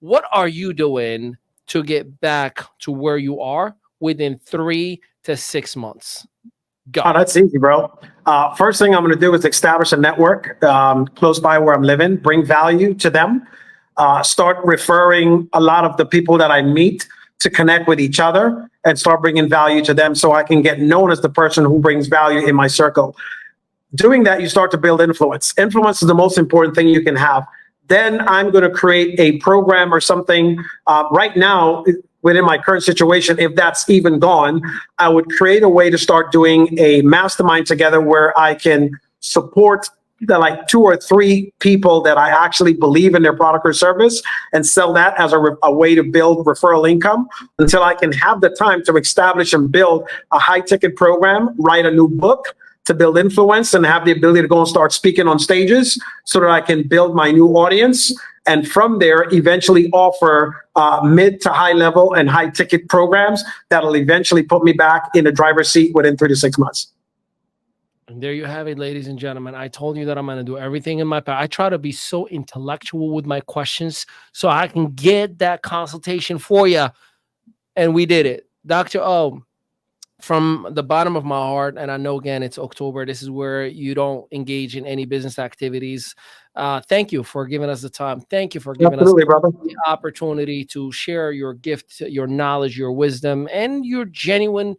What are you doing to get back to where you are within 3 to 6 months? Oh, that's easy, bro. First thing I'm going to do is establish a network close by where I'm living, bring value to them, start referring a lot of the people that I meet to connect with each other and start bringing value to them so I can get known as the person who brings value in my circle. Doing that, you start to build influence. Influence is the most important thing you can have. Then I'm going to create a program or something. Right now, within my current situation, if that's even gone, I would create a way to start doing a mastermind together where I can support the 2 or 3 people that I actually believe in their product or service and sell that as a way to build referral income until I can have the time to establish and build a high ticket program, write a new book to build influence and have the ability to go and start speaking on stages so that I can build my new audience. And from there, eventually offer mid to high level and high ticket programs that'll eventually put me back in the driver's seat within 3 to 6 months. And there you have it, ladies and gentlemen. I told you that I'm going to do everything in my power. I try to be so intellectual with my questions so I can get that consultation for you. And we did it. Dr. O, from the bottom of my heart, and I know, again, it's October. This is where you don't engage in any business activities. Thank you for giving us the time. Thank you for giving us the opportunity to share your gift, your knowledge, your wisdom, and your genuine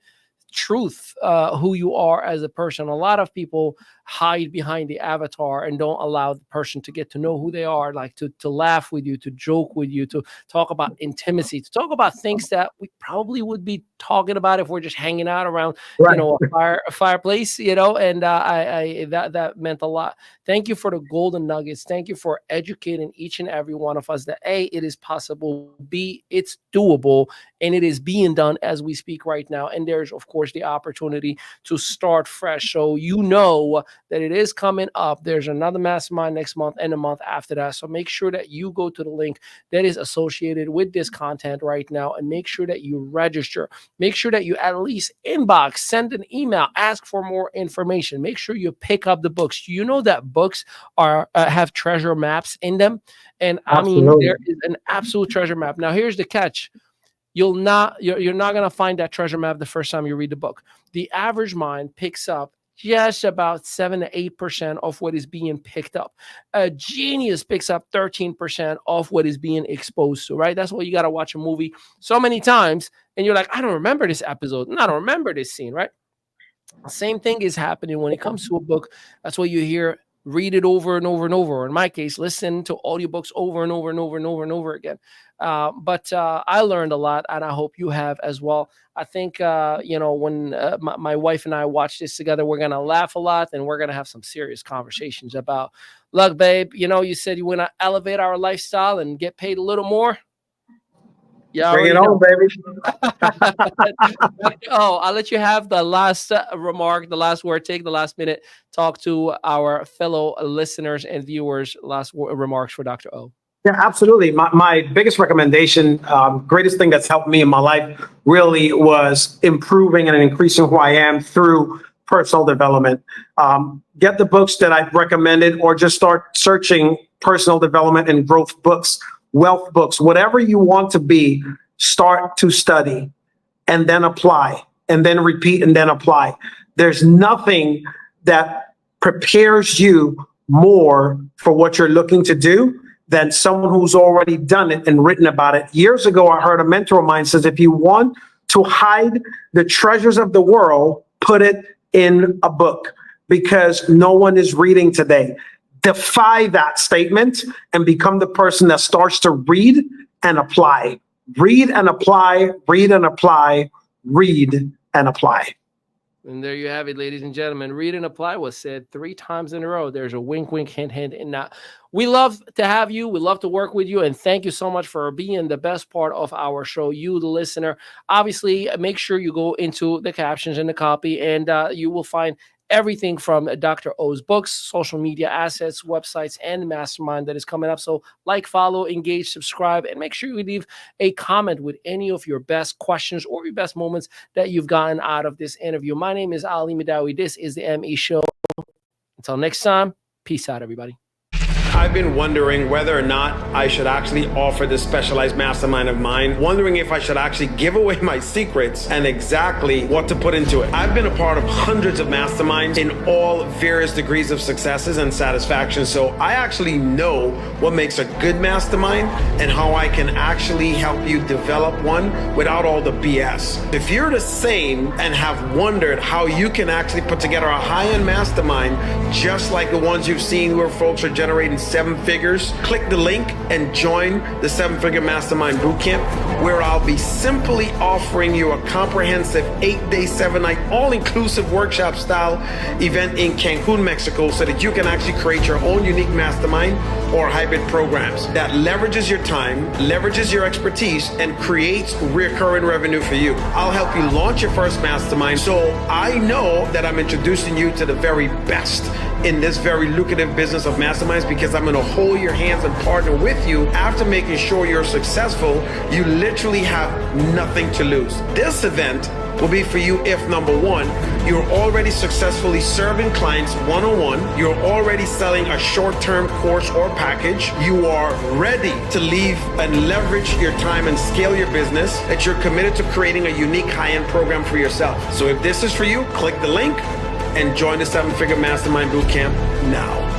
truth, who you are as a person. A lot of people hide behind the avatar and don't allow the person to get to know who they are, like to laugh with you, to joke with you, to talk about intimacy, to talk about things that we probably would be talking about if we're just hanging out around, a fireplace, and that meant a lot. Thank you for the golden nuggets. Thank you for educating each and every one of us that A, it is possible, B, it's doable, and it is being done as we speak right now. And there's, of course, the opportunity to start fresh. So you know that it is coming up. There's another mastermind next month and a month after that. So make sure that you go to the link that is associated with this content right now, and make sure that you register. Make sure that you at least inbox, send an email, ask for more information. Make sure you pick up the books. You know that books are have treasure maps in them. And I mean, there is an absolute treasure map. Now, here's the catch. You're not going to find that treasure map the first time you read the book. The average mind picks up just about 7 to 8% of what is being picked up. A genius picks up 13% of what is being exposed to, right? That's why you got to watch a movie so many times and you're like, I don't remember this episode, and I don't remember this scene, right? Same thing is happening when it comes to a book. That's why you hear read it over and over and over. Or in my case, listen to audiobooks over and over and over and over and over again. But I learned a lot, and I hope you have as well. I think, when my wife and I watch this together, we're going to laugh a lot, and we're going to have some serious conversations about, look, babe, you said you want to elevate our lifestyle and get paid a little more. Yeah, bring it on, baby. I'll let you have the last remark, the last word, take the last minute, talk to our fellow listeners and viewers. Last remarks for Dr. O. Yeah, absolutely. My biggest recommendation, greatest thing that's helped me in my life really was improving and increasing who I am through personal development. Get the books that I've recommended, or just start searching personal development and growth books, wealth books, whatever you want to be. Start to study and then apply, and then repeat and then apply. There's nothing that prepares you more for what you're looking to do than someone who's already done it and written about it. Years ago, I heard a mentor of mine says, if you want to hide the treasures of the world, put it in a book, because no one is reading today. Defy that statement and become the person that starts to read and apply. Read and apply, read and apply, read and apply. And there you have it, ladies and gentlemen. Read and apply was said 3 times in a row. There's a wink, wink, hint, hint. And we love to have you. We love to work with you. And thank you so much for being the best part of our show, you, the listener. Obviously, make sure you go into the captions and the copy, and you will find everything from Dr. O's books, social media assets, websites, and mastermind that is coming up. So like, follow, engage, subscribe, and make sure you leave a comment with any of your best questions or your best moments that you've gotten out of this interview. My name is Ali Madawi. This is the ME Show. Until next time, peace out, everybody. I've been wondering whether or not I should actually offer this specialized mastermind of mine, wondering if I should actually give away my secrets and exactly what to put into it. I've been a part of hundreds of masterminds in all various degrees of successes and satisfaction, so I actually know what makes a good mastermind and how I can actually help you develop one without all the BS. If you're the same and have wondered how you can actually put together a high-end mastermind just like the ones you've seen where folks are generating 7 figures, click the link and join the 7-Figure Mastermind Bootcamp, where I'll be simply offering you a comprehensive 8-day, 7-night, all-inclusive workshop style event in Cancun, Mexico, so that you can actually create your own unique mastermind or hybrid programs that leverages your time, leverages your expertise, and creates recurring revenue for you. I'll help you launch your first mastermind, so I know that I'm introducing you to the very best in this very lucrative business of masterminds, because I'm going to hold your hands and partner with you. After making sure you're successful, you literally have nothing to lose. This event will be for you if, number 1, you're already successfully serving clients one-on-one, you're already selling a short-term course or package, you are ready to leave and leverage your time and scale your business, that you're committed to creating a unique high-end program for yourself. So if this is for you, click the link and join the 7-Figure Mastermind Bootcamp now.